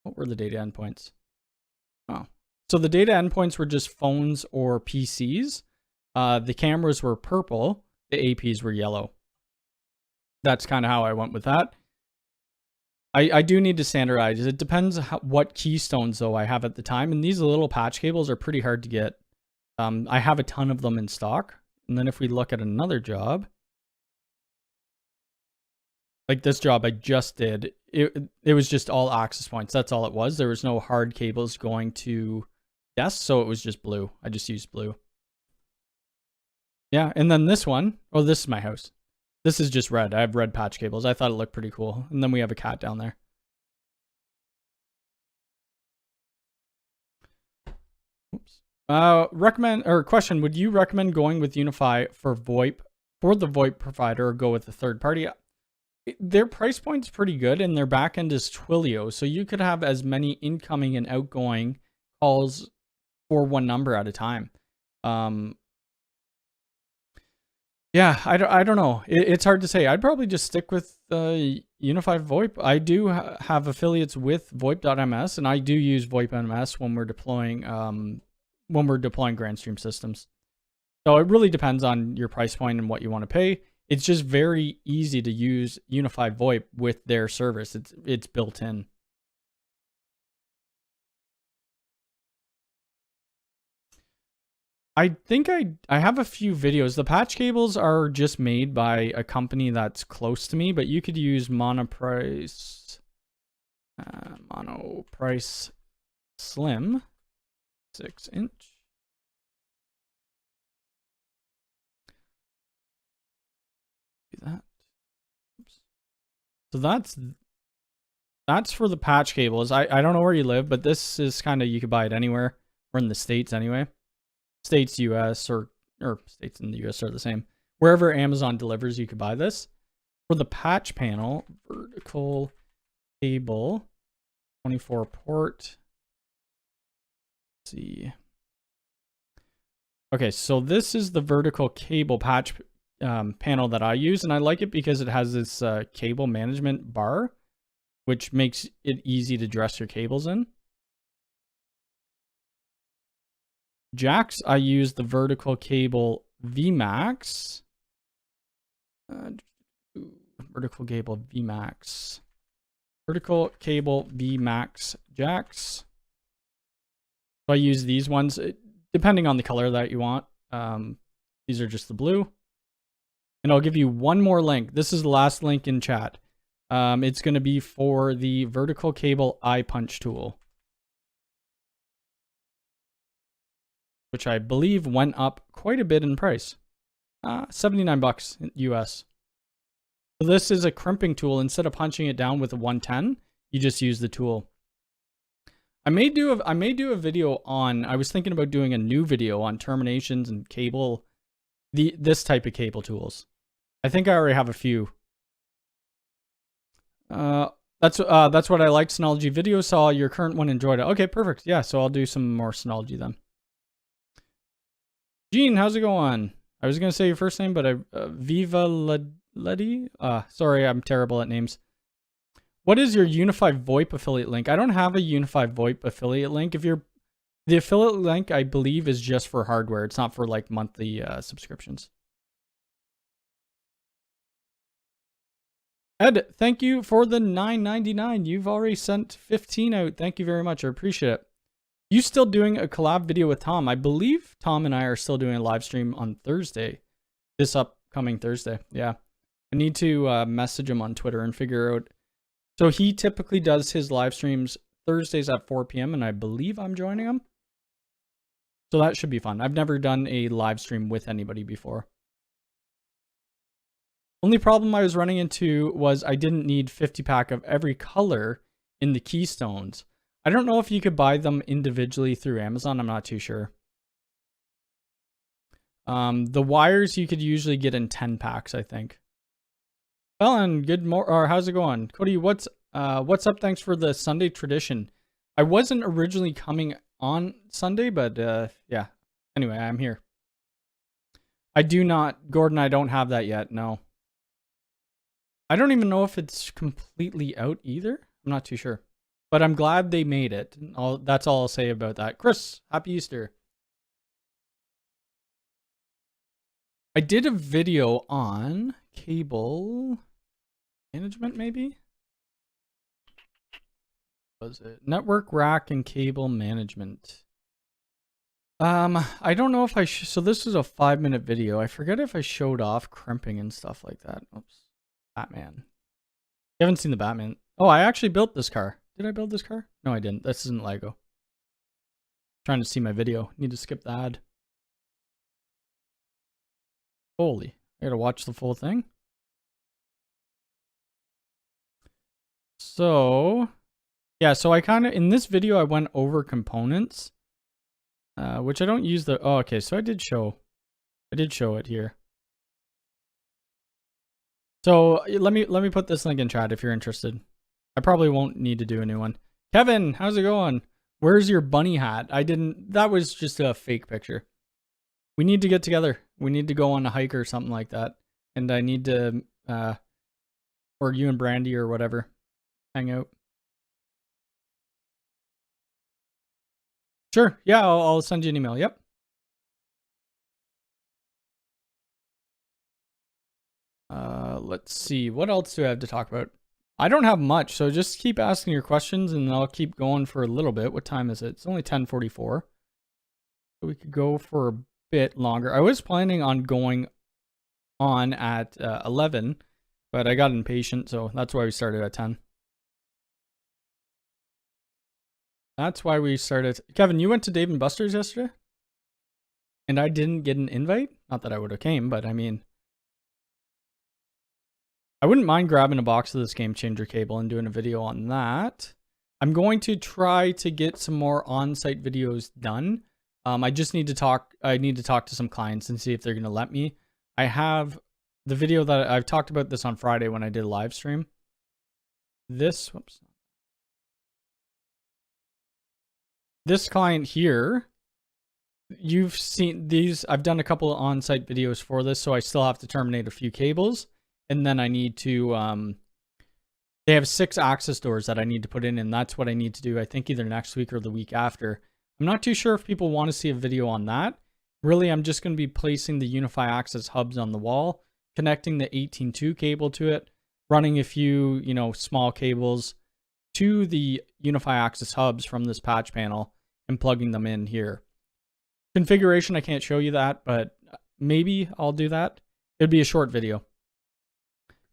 what were the data endpoints? Oh, so the data endpoints were just phones or PCs. The cameras were purple. The APs were yellow. That's kind of how I went with that. I do need to standardize. It depends what keystones though I have at the time. And these little patch cables are pretty hard to get. I have a ton of them in stock. And then if we look at another job, like this job I just did, it was just all access points. That's all it was. There was no hard cables going to desks, so it was just blue. I just used blue. Yeah, and then this one, oh, this is my house. This is just red. I have red patch cables. I thought it looked pretty cool. And then we have a cat down there. Oops. Question, would you recommend going with Unifi for VoIP, for the VoIP provider, or go with the third party? Their price point's pretty good and their backend is Twilio. So you could have as many incoming and outgoing calls for one number at a time. Yeah, I don't know. It's hard to say. I'd probably just stick with Unifi VoIP. I do have affiliates with VOIP.MS, and I do use VOIP.MS when we're deploying Grandstream systems. So it really depends on your price point and what you want to pay. It's just very easy to use Unifi VoIP with their service. It's built in. I think I have a few videos. The patch cables are just made by a company that's close to me, but you could use Monoprice Slim 6-inch. Do that. Oops. So that's for the patch cables. I don't know where you live, but this is kind of, you could buy it anywhere. We're in the States anyway. States, US, or states in the US are the same. wherever Amazon delivers, you could buy this. For the patch panel, vertical cable, 24 port. Let's see. Okay, so this is the vertical cable patch panel that I use, and I like it because it has this cable management bar, which makes it easy to dress your cables in. Jacks, I use the vertical cable VMAX. Vertical cable VMAX. Vertical cable VMAX jacks. So I use these ones, depending on the color that you want. These are just the blue. And I'll give you one more link. This is the last link in chat. It's going to be for the vertical cable eye punch tool, which I believe went up quite a bit in price. $79 US. So this is a crimping tool. Instead of punching it down with a 110, you just use the tool. I may do a video on, I was thinking about doing a new video on terminations and cable, this type of cable tools. I think I already have a few. That's what I liked. Synology video, saw your current one, enjoyed it. Okay, perfect. Yeah, so I'll do some more Synology then. Gene, how's it going? I was gonna say your first name, but Viva Ledi. Sorry, I'm terrible at names. What is your Unifi VoIP affiliate link? I don't have a Unifi VoIP affiliate link. The affiliate link, I believe, is just for hardware. It's not for like monthly subscriptions. Ed, thank you for the $9.99. You've already sent 15 out. Thank you very much. I appreciate it. You still doing a collab video with Tom? I believe Tom and I are still doing a live stream on Thursday. This upcoming Thursday. Yeah. I need to message him on Twitter and figure out. So he typically does his live streams Thursdays at 4 p.m. and I believe I'm joining him. So that should be fun. I've never done a live stream with anybody before. Only problem I was running into was I didn't need 50 pack of every color in the keystones. I don't know if you could buy them individually through Amazon. I'm not too sure. The wires you could usually get in 10 packs, I think. Well, and how's it going? Cody, what's up? Thanks for the Sunday tradition. I wasn't originally coming on Sunday, but yeah. Anyway, I'm here. Gordon, I don't have that yet, no. I don't even know if it's completely out either. I'm not too sure. But I'm glad they made it. That's all I'll say about that. Chris, happy Easter. I did a video on cable management, maybe? Was it network rack and cable management? I don't know if so this is a 5-minute video. I forget if I showed off crimping and stuff like that. Oops. Batman. You haven't seen the Batman. Oh, I actually built this car. Did I build this car? No, I didn't. This isn't Lego. Trying to see my video. Need to skip the ad. Holy. I gotta watch the full thing. So, yeah, so I in this video, I went over components, which I don't use oh, okay, so I did show it here. So let me put this link in chat if you're interested. I probably won't need to do a new one. Kevin, how's it going? Where's your bunny hat? That was just a fake picture. We need to get together. We need to go on a hike or something like that. And I need to, or you and Brandy or whatever, hang out. Sure. Yeah, I'll send you an email. Yep. Let's see. What else do I have to talk about? I don't have much, so just keep asking your questions and I'll keep going for a little bit. What time is it? It's only 10:44. So we could go for a bit longer. I was planning on going on at 11, but I got impatient, so that's why we started at 10. That's why we started. Kevin, you went to Dave & Buster's yesterday? And I didn't get an invite? Not that I would have came, but I mean, I wouldn't mind grabbing a box of this Game Changer cable and doing a video on that. I'm going to try to get some more on-site videos done. I just need to talk. I need to talk to some clients and see if they're going to let me. I have the video that I've talked about this on Friday when I did a live stream. This client here, you've seen these. I've done a couple of on-site videos for this, so I still have to terminate a few cables, and then I need to they have 6 access doors that I need to put in, and that's what I need to do, I think, either next week or the week after. I'm not too sure if people want to see a video on that. Really, I'm just going to be placing the Unifi access hubs on the wall, connecting the 18.2 cable to it, running a few, small cables to the Unifi access hubs from this patch panel and plugging them in here. Configuration, I can't show you that, but maybe I'll do that. It'd be a short video.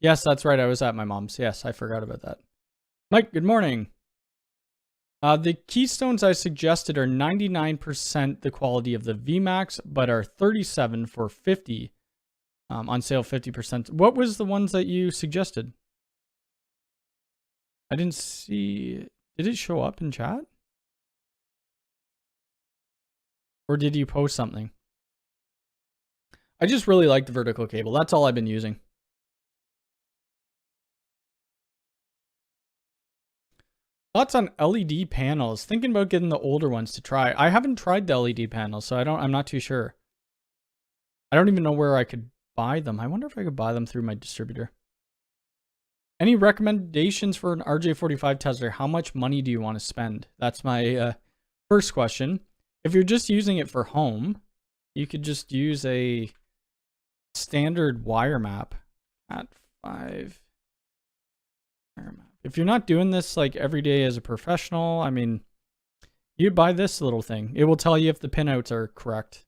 Yes, that's right. I was at my mom's. Yes, I forgot about that. Mike, good morning. The keystones I suggested are 99% the quality of the VMAX, but are 37 for 50. On sale 50%. What was the ones that you suggested? I didn't see. Did it show up in chat? Or did you post something? I just really like the vertical cable. That's all I've been using. Thoughts on LED panels? Thinking about getting the older ones to try. I haven't tried the LED panels, so I'm not too sure. I don't even know where I could buy them. I wonder if I could buy them through my distributor. Any recommendations for an RJ45 tester? How much money do you want to spend? That's my first question. If you're just using it for home, you could just use a standard wire map at 5 wire map. If you're not doing this like every day as a professional, I mean, you buy this little thing. It will tell you if the pinouts are correct.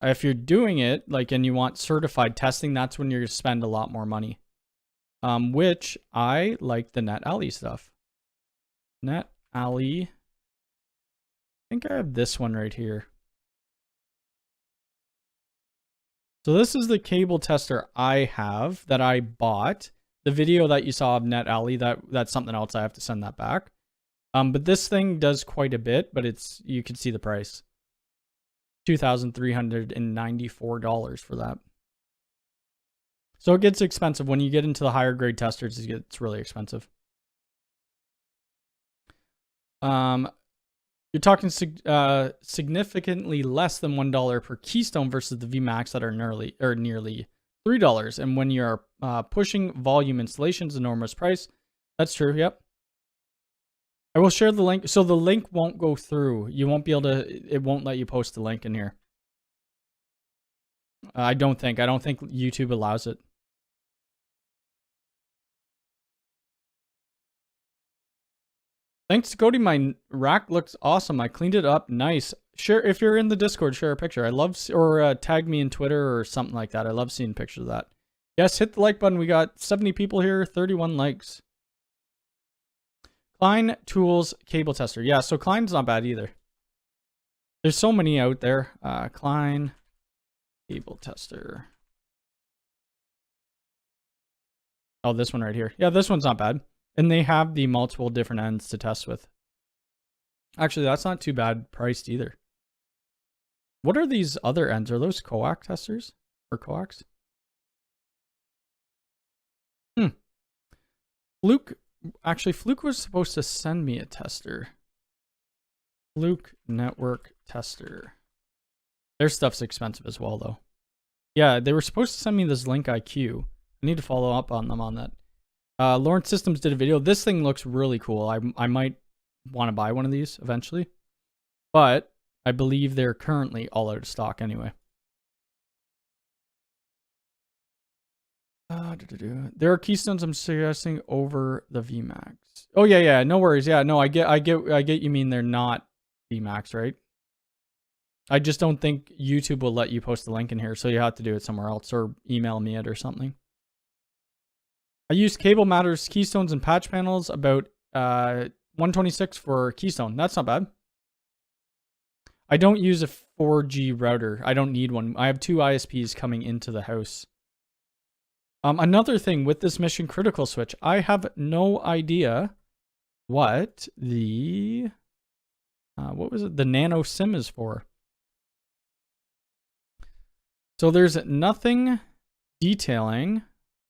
If you're doing it like and you want certified testing, that's when you're going to spend a lot more money. Which I like the NetAlley stuff. NetAlley. I think I have this one right here. So this is the cable tester I have that I bought. The video that you saw of NetAlley, that's something else. I have to send that back. But this thing does quite a bit, but you can see the price. $2,394 for that. So it gets expensive. When you get into the higher grade testers, it gets really expensive. You're talking significantly less than $1 per keystone versus the VMAX that are nearly $3. And when you're pushing volume installations, enormous price. That's true. Yep. I will share the link. So the link won't go through. You won't be able to. It won't let you post the link in here. I don't think YouTube allows it. Thanks, Cody. My rack looks awesome. I cleaned it up. Nice. Share if you're in the Discord. Share a picture. I love or tag me in Twitter or something like that. I love seeing pictures of that. Yes, hit the like button. We got 70 people here. 31 likes. Klein Tools cable tester. Yeah, so Klein's not bad either. There's so many out there. Klein cable tester. Oh, this one right here. Yeah, this one's not bad. And they have the multiple different ends to test with. Actually, that's not too bad priced either. What are these other ends? Are those coax testers? Or coax? Fluke. Actually, Fluke was supposed to send me a tester. Fluke network tester. Their stuff's expensive as well, though. Yeah, they were supposed to send me this Link IQ. I need to follow up on them on that. Lawrence Systems did a video. This thing looks really cool. I might want to buy one of these eventually. But I believe they're currently all out of stock anyway. There are keystones I'm suggesting over the VMAX. Oh yeah, no worries. Yeah, no, I get you mean they're not VMAX, right? I just don't think YouTube will let you post the link in here, so you have to do it somewhere else or email me it or something. I use Cable Matters keystones and patch panels about 126 for keystone. That's not bad. I don't use a 4G router. I don't need one. I have 2 ISPs coming into the house. Another thing with this mission critical switch, I have no idea what the what was it? The nano SIM is for. So there's nothing detailing.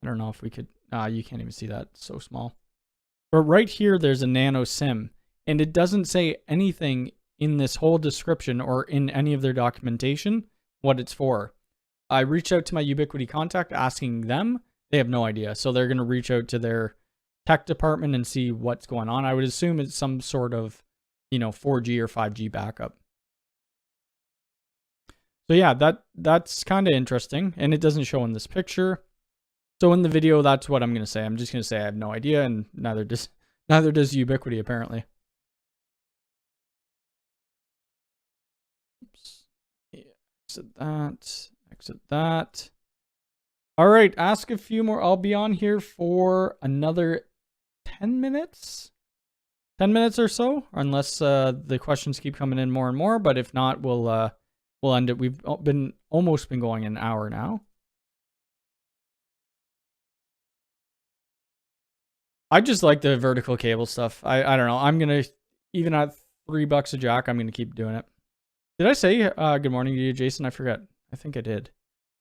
I don't know if we could, you can't even see that, it's so small. But right here, there's a nano SIM, and it doesn't say anything in this whole description or in any of their documentation what it's for. I reached out to my Ubiquiti contact asking them. They have no idea. So they're going to reach out to their tech department and see what's going on. I would assume it's some sort of, 4G or 5G backup. So yeah, that's kind of interesting, and it doesn't show in this picture. So in the video, that's what I'm going to say. I'm just going to say I have no idea, and neither does Ubiquiti apparently. Oops. Yeah, exit that. All right, ask a few more. I'll be on here for another 10 minutes. 10 minutes or so, unless the questions keep coming in more and more, but if not, we'll end it. We've almost been going an hour now. I just like the vertical cable stuff. I don't know. I'm going to, even at $3 a jack, I'm going to keep doing it. Did I say good morning to you, Jason? I forget. I think I did.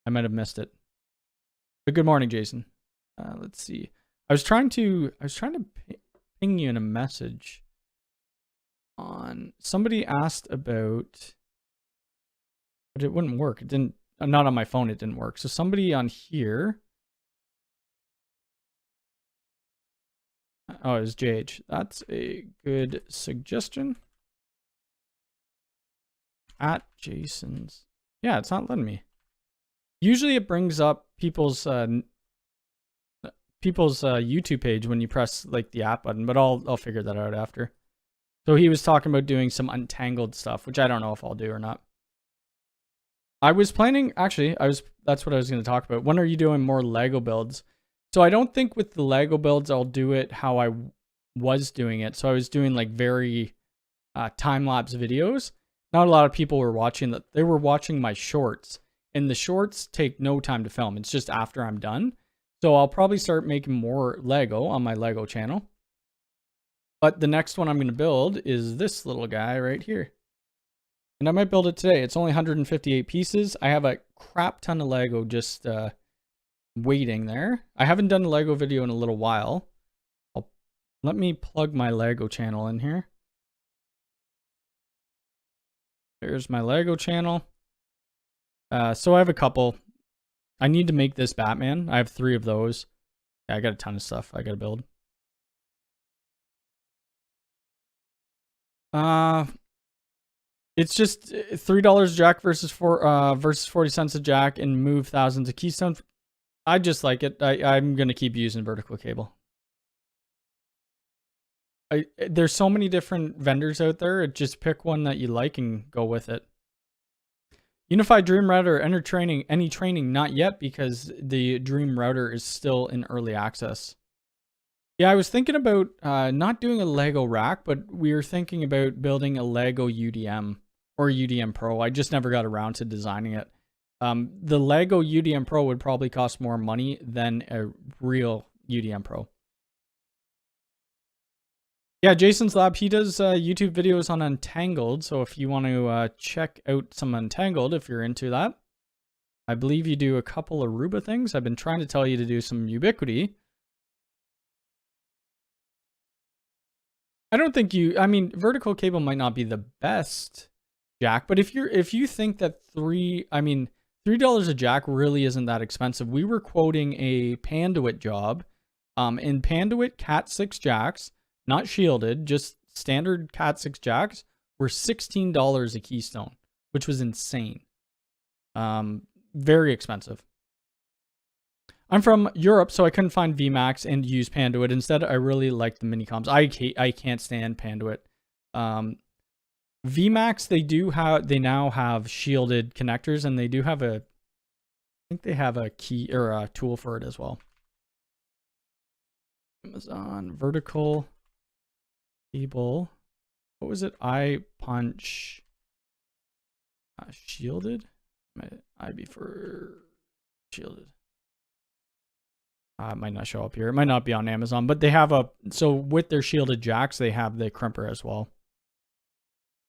I might have missed it. But good morning, Jason. Let's see. I was trying to ping you in a message on, somebody asked about, but it wouldn't work. It didn't, not on my phone, it didn't work. So somebody on here, oh, it was JH. That's a good suggestion. At Jason's. Yeah, it's not letting me. Usually it brings up people's YouTube page when you press like the app button, but I'll figure that out after. So he was talking about doing some untangled stuff, which I don't know if I'll do or not. I was planning, actually, that's what I was going to talk about. When are you doing more Lego builds? So I don't think with the Lego builds, I'll do it how I was doing it. So I was doing like very time-lapse videos. Not a lot of people were watching that. They were watching my shorts, and the shorts take no time to film. It's just after I'm done. So I'll probably start making more Lego on my Lego channel. But the next one I'm going to build is this little guy right here. And I might build it today. It's only 158 pieces. I have a crap ton of Lego just waiting there. I haven't done a Lego video in a little while. Let me plug my Lego channel in here. There's my Lego channel. So I have a couple. I need to make this Batman. I have 3 of those. Yeah, I got a ton of stuff I got to build. It's just $3 a jack versus 40 cents a jack, and move thousands of keystones. I just like it. I'm gonna keep using vertical cable. There's so many different vendors out there. Just pick one that you like and go with it. Unifi Dream Router, enter training. Any training? Not yet, because the Dream Router is still in early access. Yeah, I was thinking about not doing a Lego rack, but we were thinking about building a Lego UDM or UDM Pro. I just never got around to designing it. The Lego UDM Pro would probably cost more money than a real UDM Pro. Yeah, Jason's Lab, he does YouTube videos on Untangled. So if you want to check out some Untangled, if you're into that. I believe you do a couple of Aruba things. I've been trying to tell you to do some Ubiquiti. I don't think vertical cable might not be the best jack, but if you think that $3 a jack really isn't that expensive. We were quoting a Panduit job. In Panduit Cat 6 jacks, not shielded, just standard Cat 6 jacks, were $16 a keystone, which was insane. Very expensive. I'm from Europe, so I couldn't find VMAX and use Panduit. Instead, I really like the mini-comms. I can't stand Panduit. VMAX, they now have shielded connectors, and they do have I think they have a key or a tool for it as well. Amazon vertical cable. What was it? iPunch shielded. IB for shielded. It might not show up here. It might not be on Amazon, but they have so with their shielded jacks, they have the crimper as well.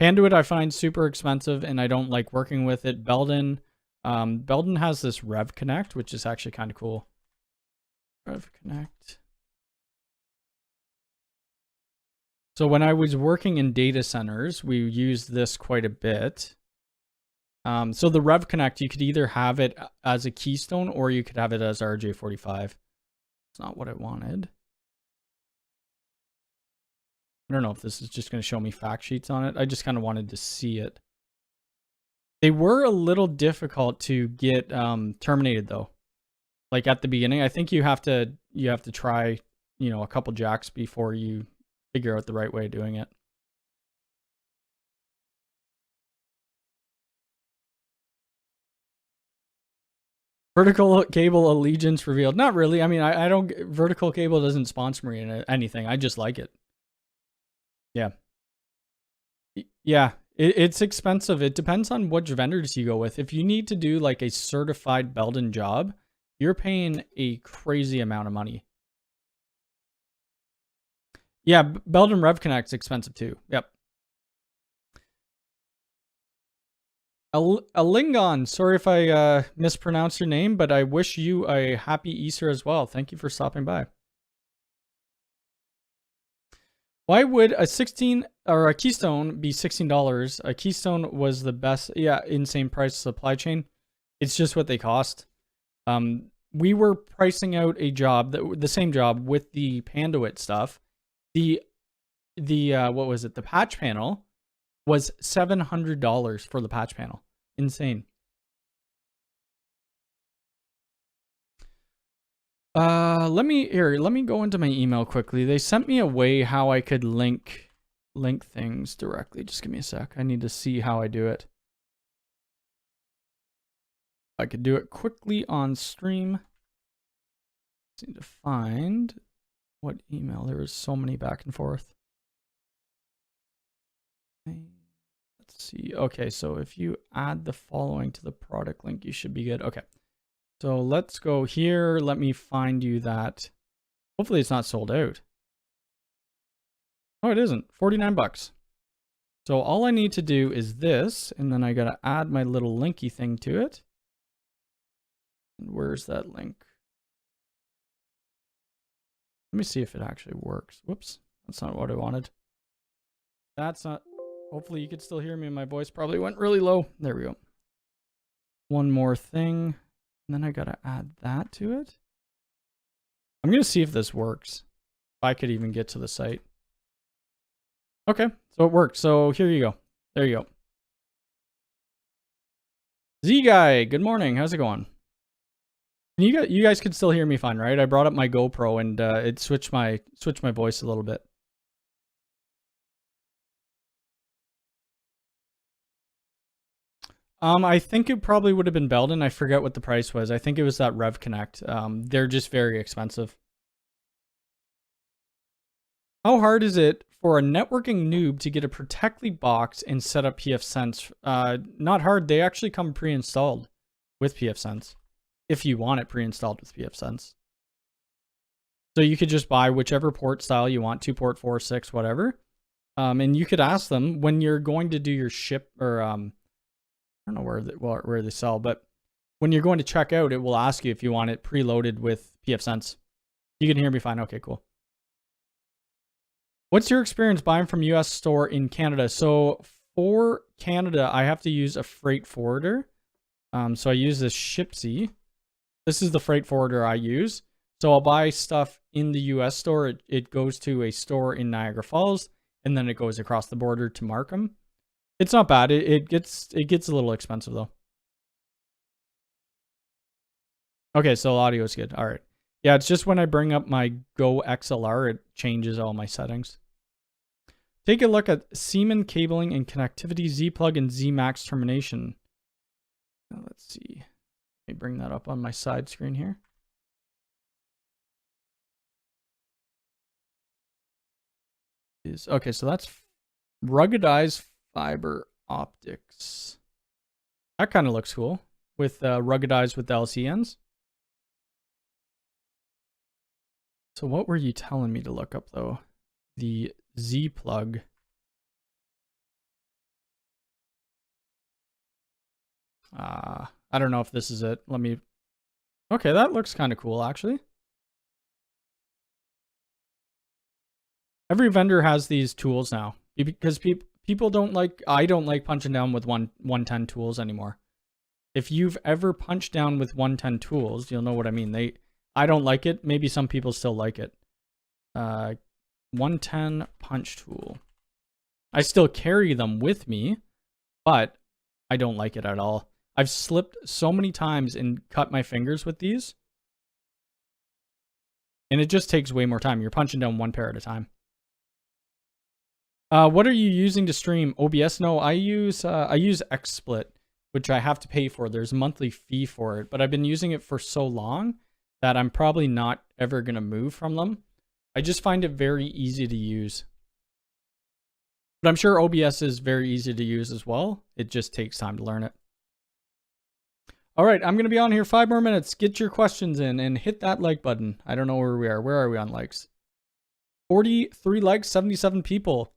Panduit I find super expensive, and I don't like working with it. Belden, Belden has this Rev Connect, which is actually kind of cool. Rev Connect. So when I was working in data centers, we used this quite a bit. So the Rev Connect, you could either have it as a keystone or you could have it as RJ45. It's not what I wanted. I don't know if this is just going to show me fact sheets on it. I just kind of wanted to see it. They were a little difficult to get terminated though. Like at the beginning, I think you have to try, you know, a couple jacks before you figure out the right way of doing it. Vertical cable allegiance revealed. Not really. I mean, I don't. Vertical cable doesn't sponsor me in anything. I just like it. Yeah. Yeah. It's expensive. It depends on which vendors you go with. If you need to do like a certified Belden job, you're paying a crazy amount of money. Yeah, Belden Rev Connect's expensive too. Yep. Alingon, sorry if I mispronounced your name, but I wish you a happy Easter as well. Thank you for stopping by. Why would a 16 or a Keystone be $16? A Keystone was the best, yeah, insane price supply chain. It's just what they cost. We were pricing out a job, the same job with the Panduit stuff. The what was it? The patch panel was $700 for the patch panel. Insane. Let me go into my email quickly. They sent me a way how I could link things directly. Just give me a sec. I need to see how I do it. I could do it quickly on stream. Just need to find what email. There was so many back and forth. Let's see. Okay, so if you add the following to the product link, you should be good. Okay. So let's go here. Let me find you that. Hopefully it's not sold out. Oh, it isn't. 49 bucks. So all I need to do is this, and then I got to add my little linky thing to it. And where's that link? Let me see if it actually works. Whoops. That's not what I wanted. That's not. Hopefully you could still hear me. My voice probably went really low. There we go. One more thing. And then I got to add that to it. I'm going to see if this works. If I could even get to the site. Okay, so it worked. So here you go. There you go. Z guy, good morning. How's it going? You guys could still hear me fine, right? I brought up my GoPro and it switched my voice a little bit. I think it probably would have been Belden. I forget what the price was. I think it was that Rev Connect. They're just very expensive. How hard is it for a networking noob to get a Protectly box and set up pfSense? Not hard. They actually come pre-installed with pfSense. If you want it pre-installed with pfSense. So you could just buy whichever port style you want, 2-port, 4, 6, whatever. And you could ask them when you're going to do your ship or I don't know where they sell, but when you're going to check out, it will ask you if you want it preloaded with pfSense. You can hear me fine. Okay, cool. What's your experience buying from US store in Canada? So for Canada, I have to use a freight forwarder. So I use this Shipsy. This is the freight forwarder I use. So I'll buy stuff in the US store. It goes to a store in Niagara Falls, and then it goes across the border to Markham. It's not bad. It gets a little expensive though. Okay, so audio is good. All right. Yeah, it's just when I bring up my Go XLR, it changes all my settings. Take a look at Siemens cabling and connectivity, Z-plug and Z-max termination. Now, let's see. Let me bring that up on my side screen here. Okay, so that's ruggedized fiber optics. That kind of looks cool with ruggedized with the LCNs. So what were you telling me to look up though? The Z plug. I don't know if this is it. Let me... Okay, that looks kind of cool, actually. Every vendor has these tools now because people don't like... I don't like punching down with 110 tools anymore. If you've ever punched down with 110 tools, you'll know what I mean. I don't like it. Maybe some people still like it. 110 punch tool. I still carry them with me, but I don't like it at all. I've slipped so many times and cut my fingers with these. And it just takes way more time. You're punching down one pair at a time. What are you using to stream? OBS? No, I use XSplit, which I have to pay for. There's a monthly fee for it, but I've been using it for so long that I'm probably not ever going to move from them. I just find it very easy to use. But I'm sure OBS is very easy to use as well. It just takes time to learn it. All right, I'm going to be on here 5 more minutes. Get your questions in and hit that like button. I don't know where we are. Where are we on likes? 43 likes, 77 people.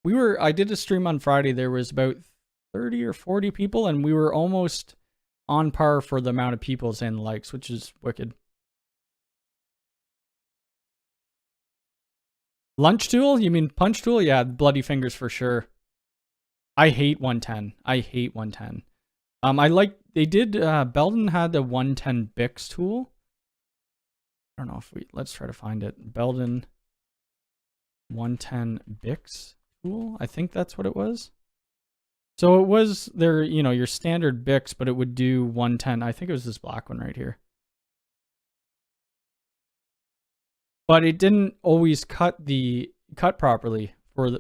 I did a stream on Friday. There was about 30 or 40 people, and we were almost on par for the amount of people saying likes, which is wicked. Lunch tool? You mean punch tool? Yeah, bloody fingers for sure. I hate 110. I hate 110. Belden had the 110 Bix tool. I don't know if let's try to find it. Belden 110 Bix tool. I think that's what it was. So it was your standard Bix, but it would do 110. I think it was this black one right here. But it didn't always cut properly for the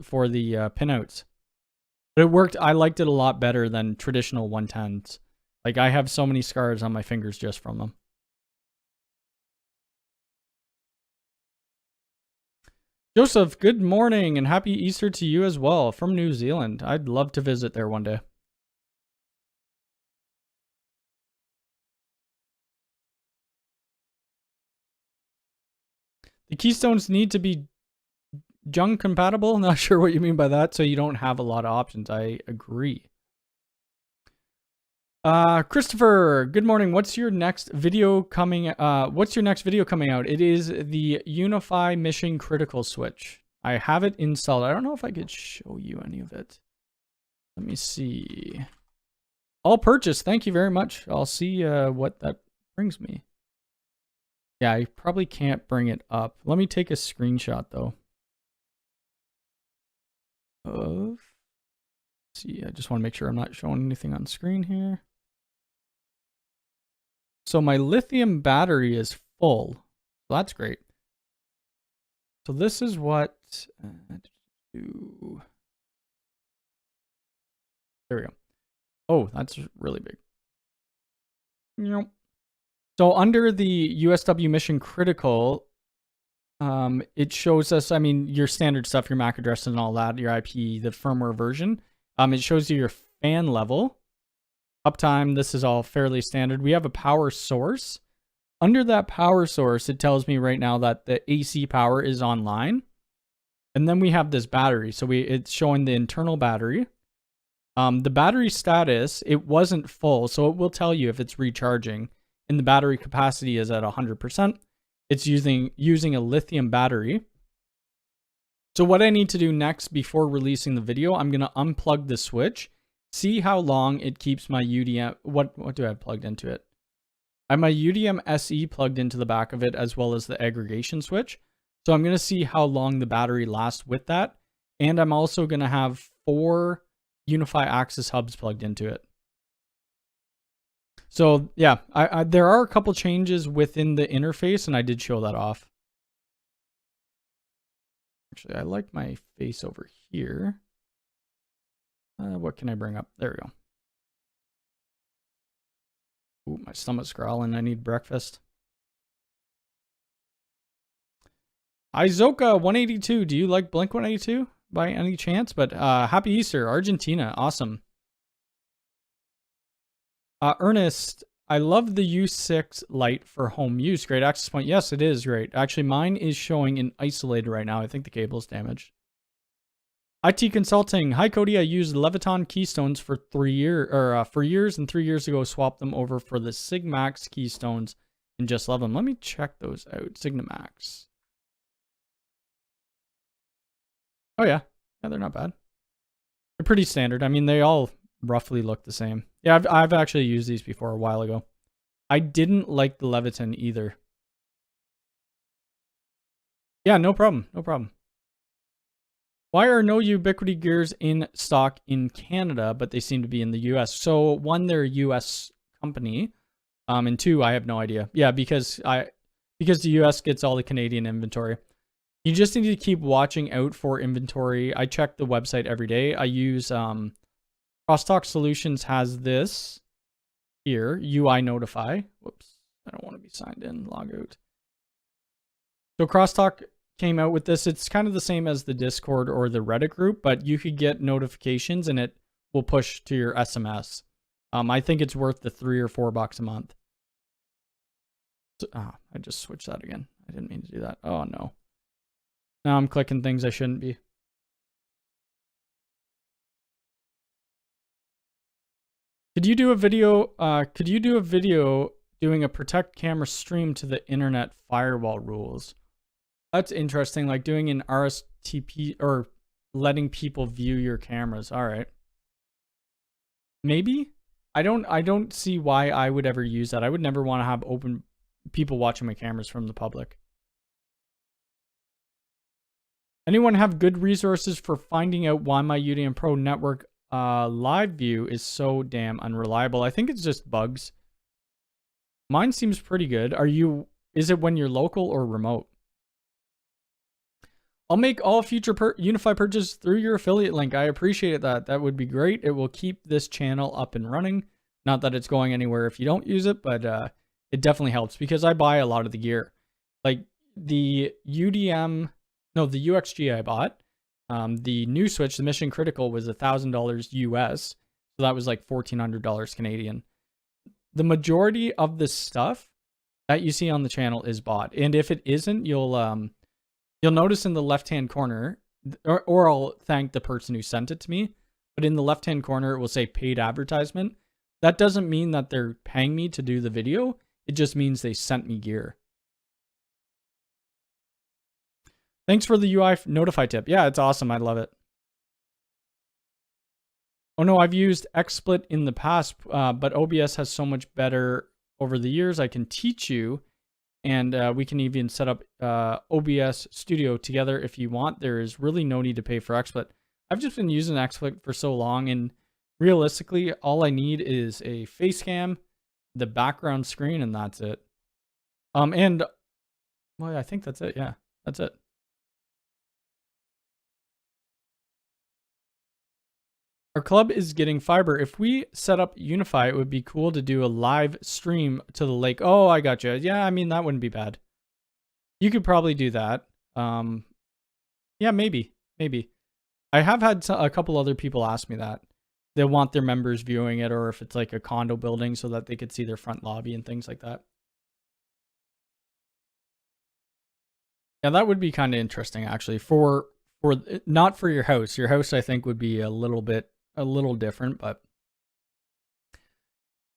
pinouts. But it worked. I liked it a lot better than traditional 110s. Like, I have so many scars on my fingers just from them. Joseph, good morning and happy Easter to you as well from New Zealand. I'd love to visit there one day. The keystones need to be Jung compatible. Not sure what you mean by that. So you don't have a lot of options. I agree. Christopher, good morning. What's your next video coming? What's your next video coming out? It is the Unifi Mission Critical switch. I have it installed. I don't know if I could show you any of it. Let me see. All purchased. Thank you very much. I'll see what that brings me. Yeah, I probably can't bring it up. Let me take a screenshot though. Let's see, I just want to make sure I'm not showing anything on screen here. So my lithium battery is full. So that's great. So this is what there we go. Oh, that's really big. Nope. So under the USW Mission Critical, it shows us, I mean, your standard stuff, your MAC address and all that, your IP, the firmware version. It shows you your fan level, uptime. This is all fairly standard. We have a power source. Under that power source, it tells me right now that the AC power is online. And then we have this battery. So it's showing the internal battery. The battery status, it wasn't full. So it will tell you if it's recharging. And the battery capacity is at 100%. It's using a lithium battery. So what I need to do next before releasing the video, I'm going to unplug the switch, see how long it keeps my UDM. What do I have plugged into it? I have my UDM SE plugged into the back of it as well as the aggregation switch. So I'm going to see how long the battery lasts with that. And I'm also going to have 4 Unifi Access hubs plugged into it. So yeah, there are a couple changes within the interface, and I did show that off. Actually, I like my face over here. What can I bring up? There we go. Ooh, my stomach's growling. I need breakfast. Izoka182, do you like Blink-182 by any chance? But happy Easter, Argentina, awesome. Ernest, I love the U6 light for home use. Great access point. Yes, it is great. Actually, mine is showing in isolated right now. I think the cable is damaged. IT Consulting. Hi, Cody. I used Leviton keystones for 3 years, for years, and 3 years ago swapped them over for the Sigmax keystones and just love them. Let me check those out. Sigmax. Oh yeah, they're not bad. They're pretty standard. I mean, they all roughly look the same. Yeah, I've actually used these before a while ago. I didn't like the Leviton either. Yeah, no problem. No problem. Why are no Ubiquiti gears in stock in Canada, but they seem to be in the US? So one, they're a US company. And two, I have no idea. Yeah, because the US gets all the Canadian inventory. You just need to keep watching out for inventory. I check the website every day. I use Crosstalk Solutions has this here, UI Notify. Whoops, I don't want to be signed in, log out. So Crosstalk came out with this. It's kind of the same as the Discord or the Reddit group, but you could get notifications and it will push to your SMS. I think it's worth the $3 or $4 a month. So, I just switched that again. I didn't mean to do that. Oh no. Now I'm clicking things I shouldn't be. Could you do a video doing a protect camera stream to the internet firewall rules? That's interesting, like doing an RSTP or letting people view your cameras. All right. Maybe? I don't see why I would ever use that. I would never want to have open people watching my cameras from the public. Anyone have good resources for finding out why my UDM Pro network live view is so damn unreliable? I think it's just bugs. Mine seems pretty good. Is it when you're local or remote? I'll make all future Unifi purchases through your affiliate link. I appreciate that. That would be great. It will keep this channel up and running. Not that it's going anywhere if you don't use it, but it definitely helps because I buy a lot of the gear. Like the UDM, no, the UXG I bought. The new Switch, the Mission Critical, was $1,000 US. So that was like $1,400 Canadian. The majority of the stuff that you see on the channel is bought. And if it isn't, you'll notice in the left-hand corner, or I'll thank the person who sent it to me, but in the left-hand corner, it will say paid advertisement. That doesn't mean that they're paying me to do the video. It just means they sent me gear. Thanks for the UI Notify tip. Yeah, it's awesome. I love it. Oh no, I've used XSplit in the past, but OBS has so much better over the years. I can teach you. And we can even set up OBS Studio together if you want. There is really no need to pay for XSplit. I've just been using XSplit for so long, and realistically, all I need is a face cam, the background screen, and that's it. And well, I think that's it. Yeah, that's it. Our club is getting fiber. If we set up Unifi, it would be cool to do a live stream to the lake. Oh, I gotcha. Yeah, I mean, that wouldn't be bad. You could probably do that. Yeah, maybe. I have had a couple other people ask me that. They want their members viewing it, or if it's like a condo building so that they could see their front lobby and things like that. Yeah, that would be kind of interesting, actually. For not for your house. Your house, I think, would be a little different, but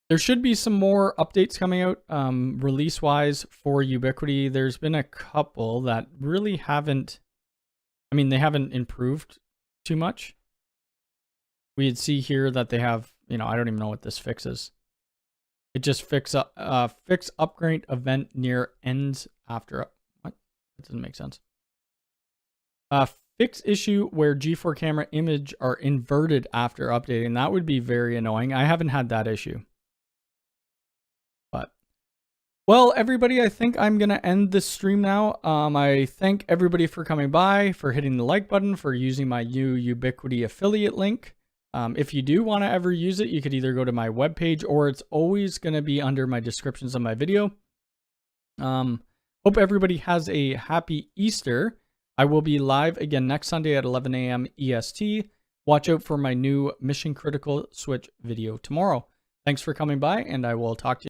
there should be some more updates coming out release wise for Ubiquiti. There's been a couple that really haven't, I mean, they haven't improved too much. We'd see here that they have, I don't even know what this fixes. It just fix upgrade event near ends after. What? That doesn't make sense. Fix issue where G4 camera image are inverted after updating. That would be very annoying. I haven't had that issue. But, well, everybody, I think I'm going to end this stream now. I thank everybody for coming by, for hitting the like button, for using my new Ubiquiti affiliate link. If you do want to ever use it, you could either go to my webpage or it's always going to be under my descriptions of my video. Hope everybody has a happy Easter. I will be live again next Sunday at 11 a.m. EST. Watch out for my new Mission Critical Switch video tomorrow. Thanks for coming by, and I will talk to you.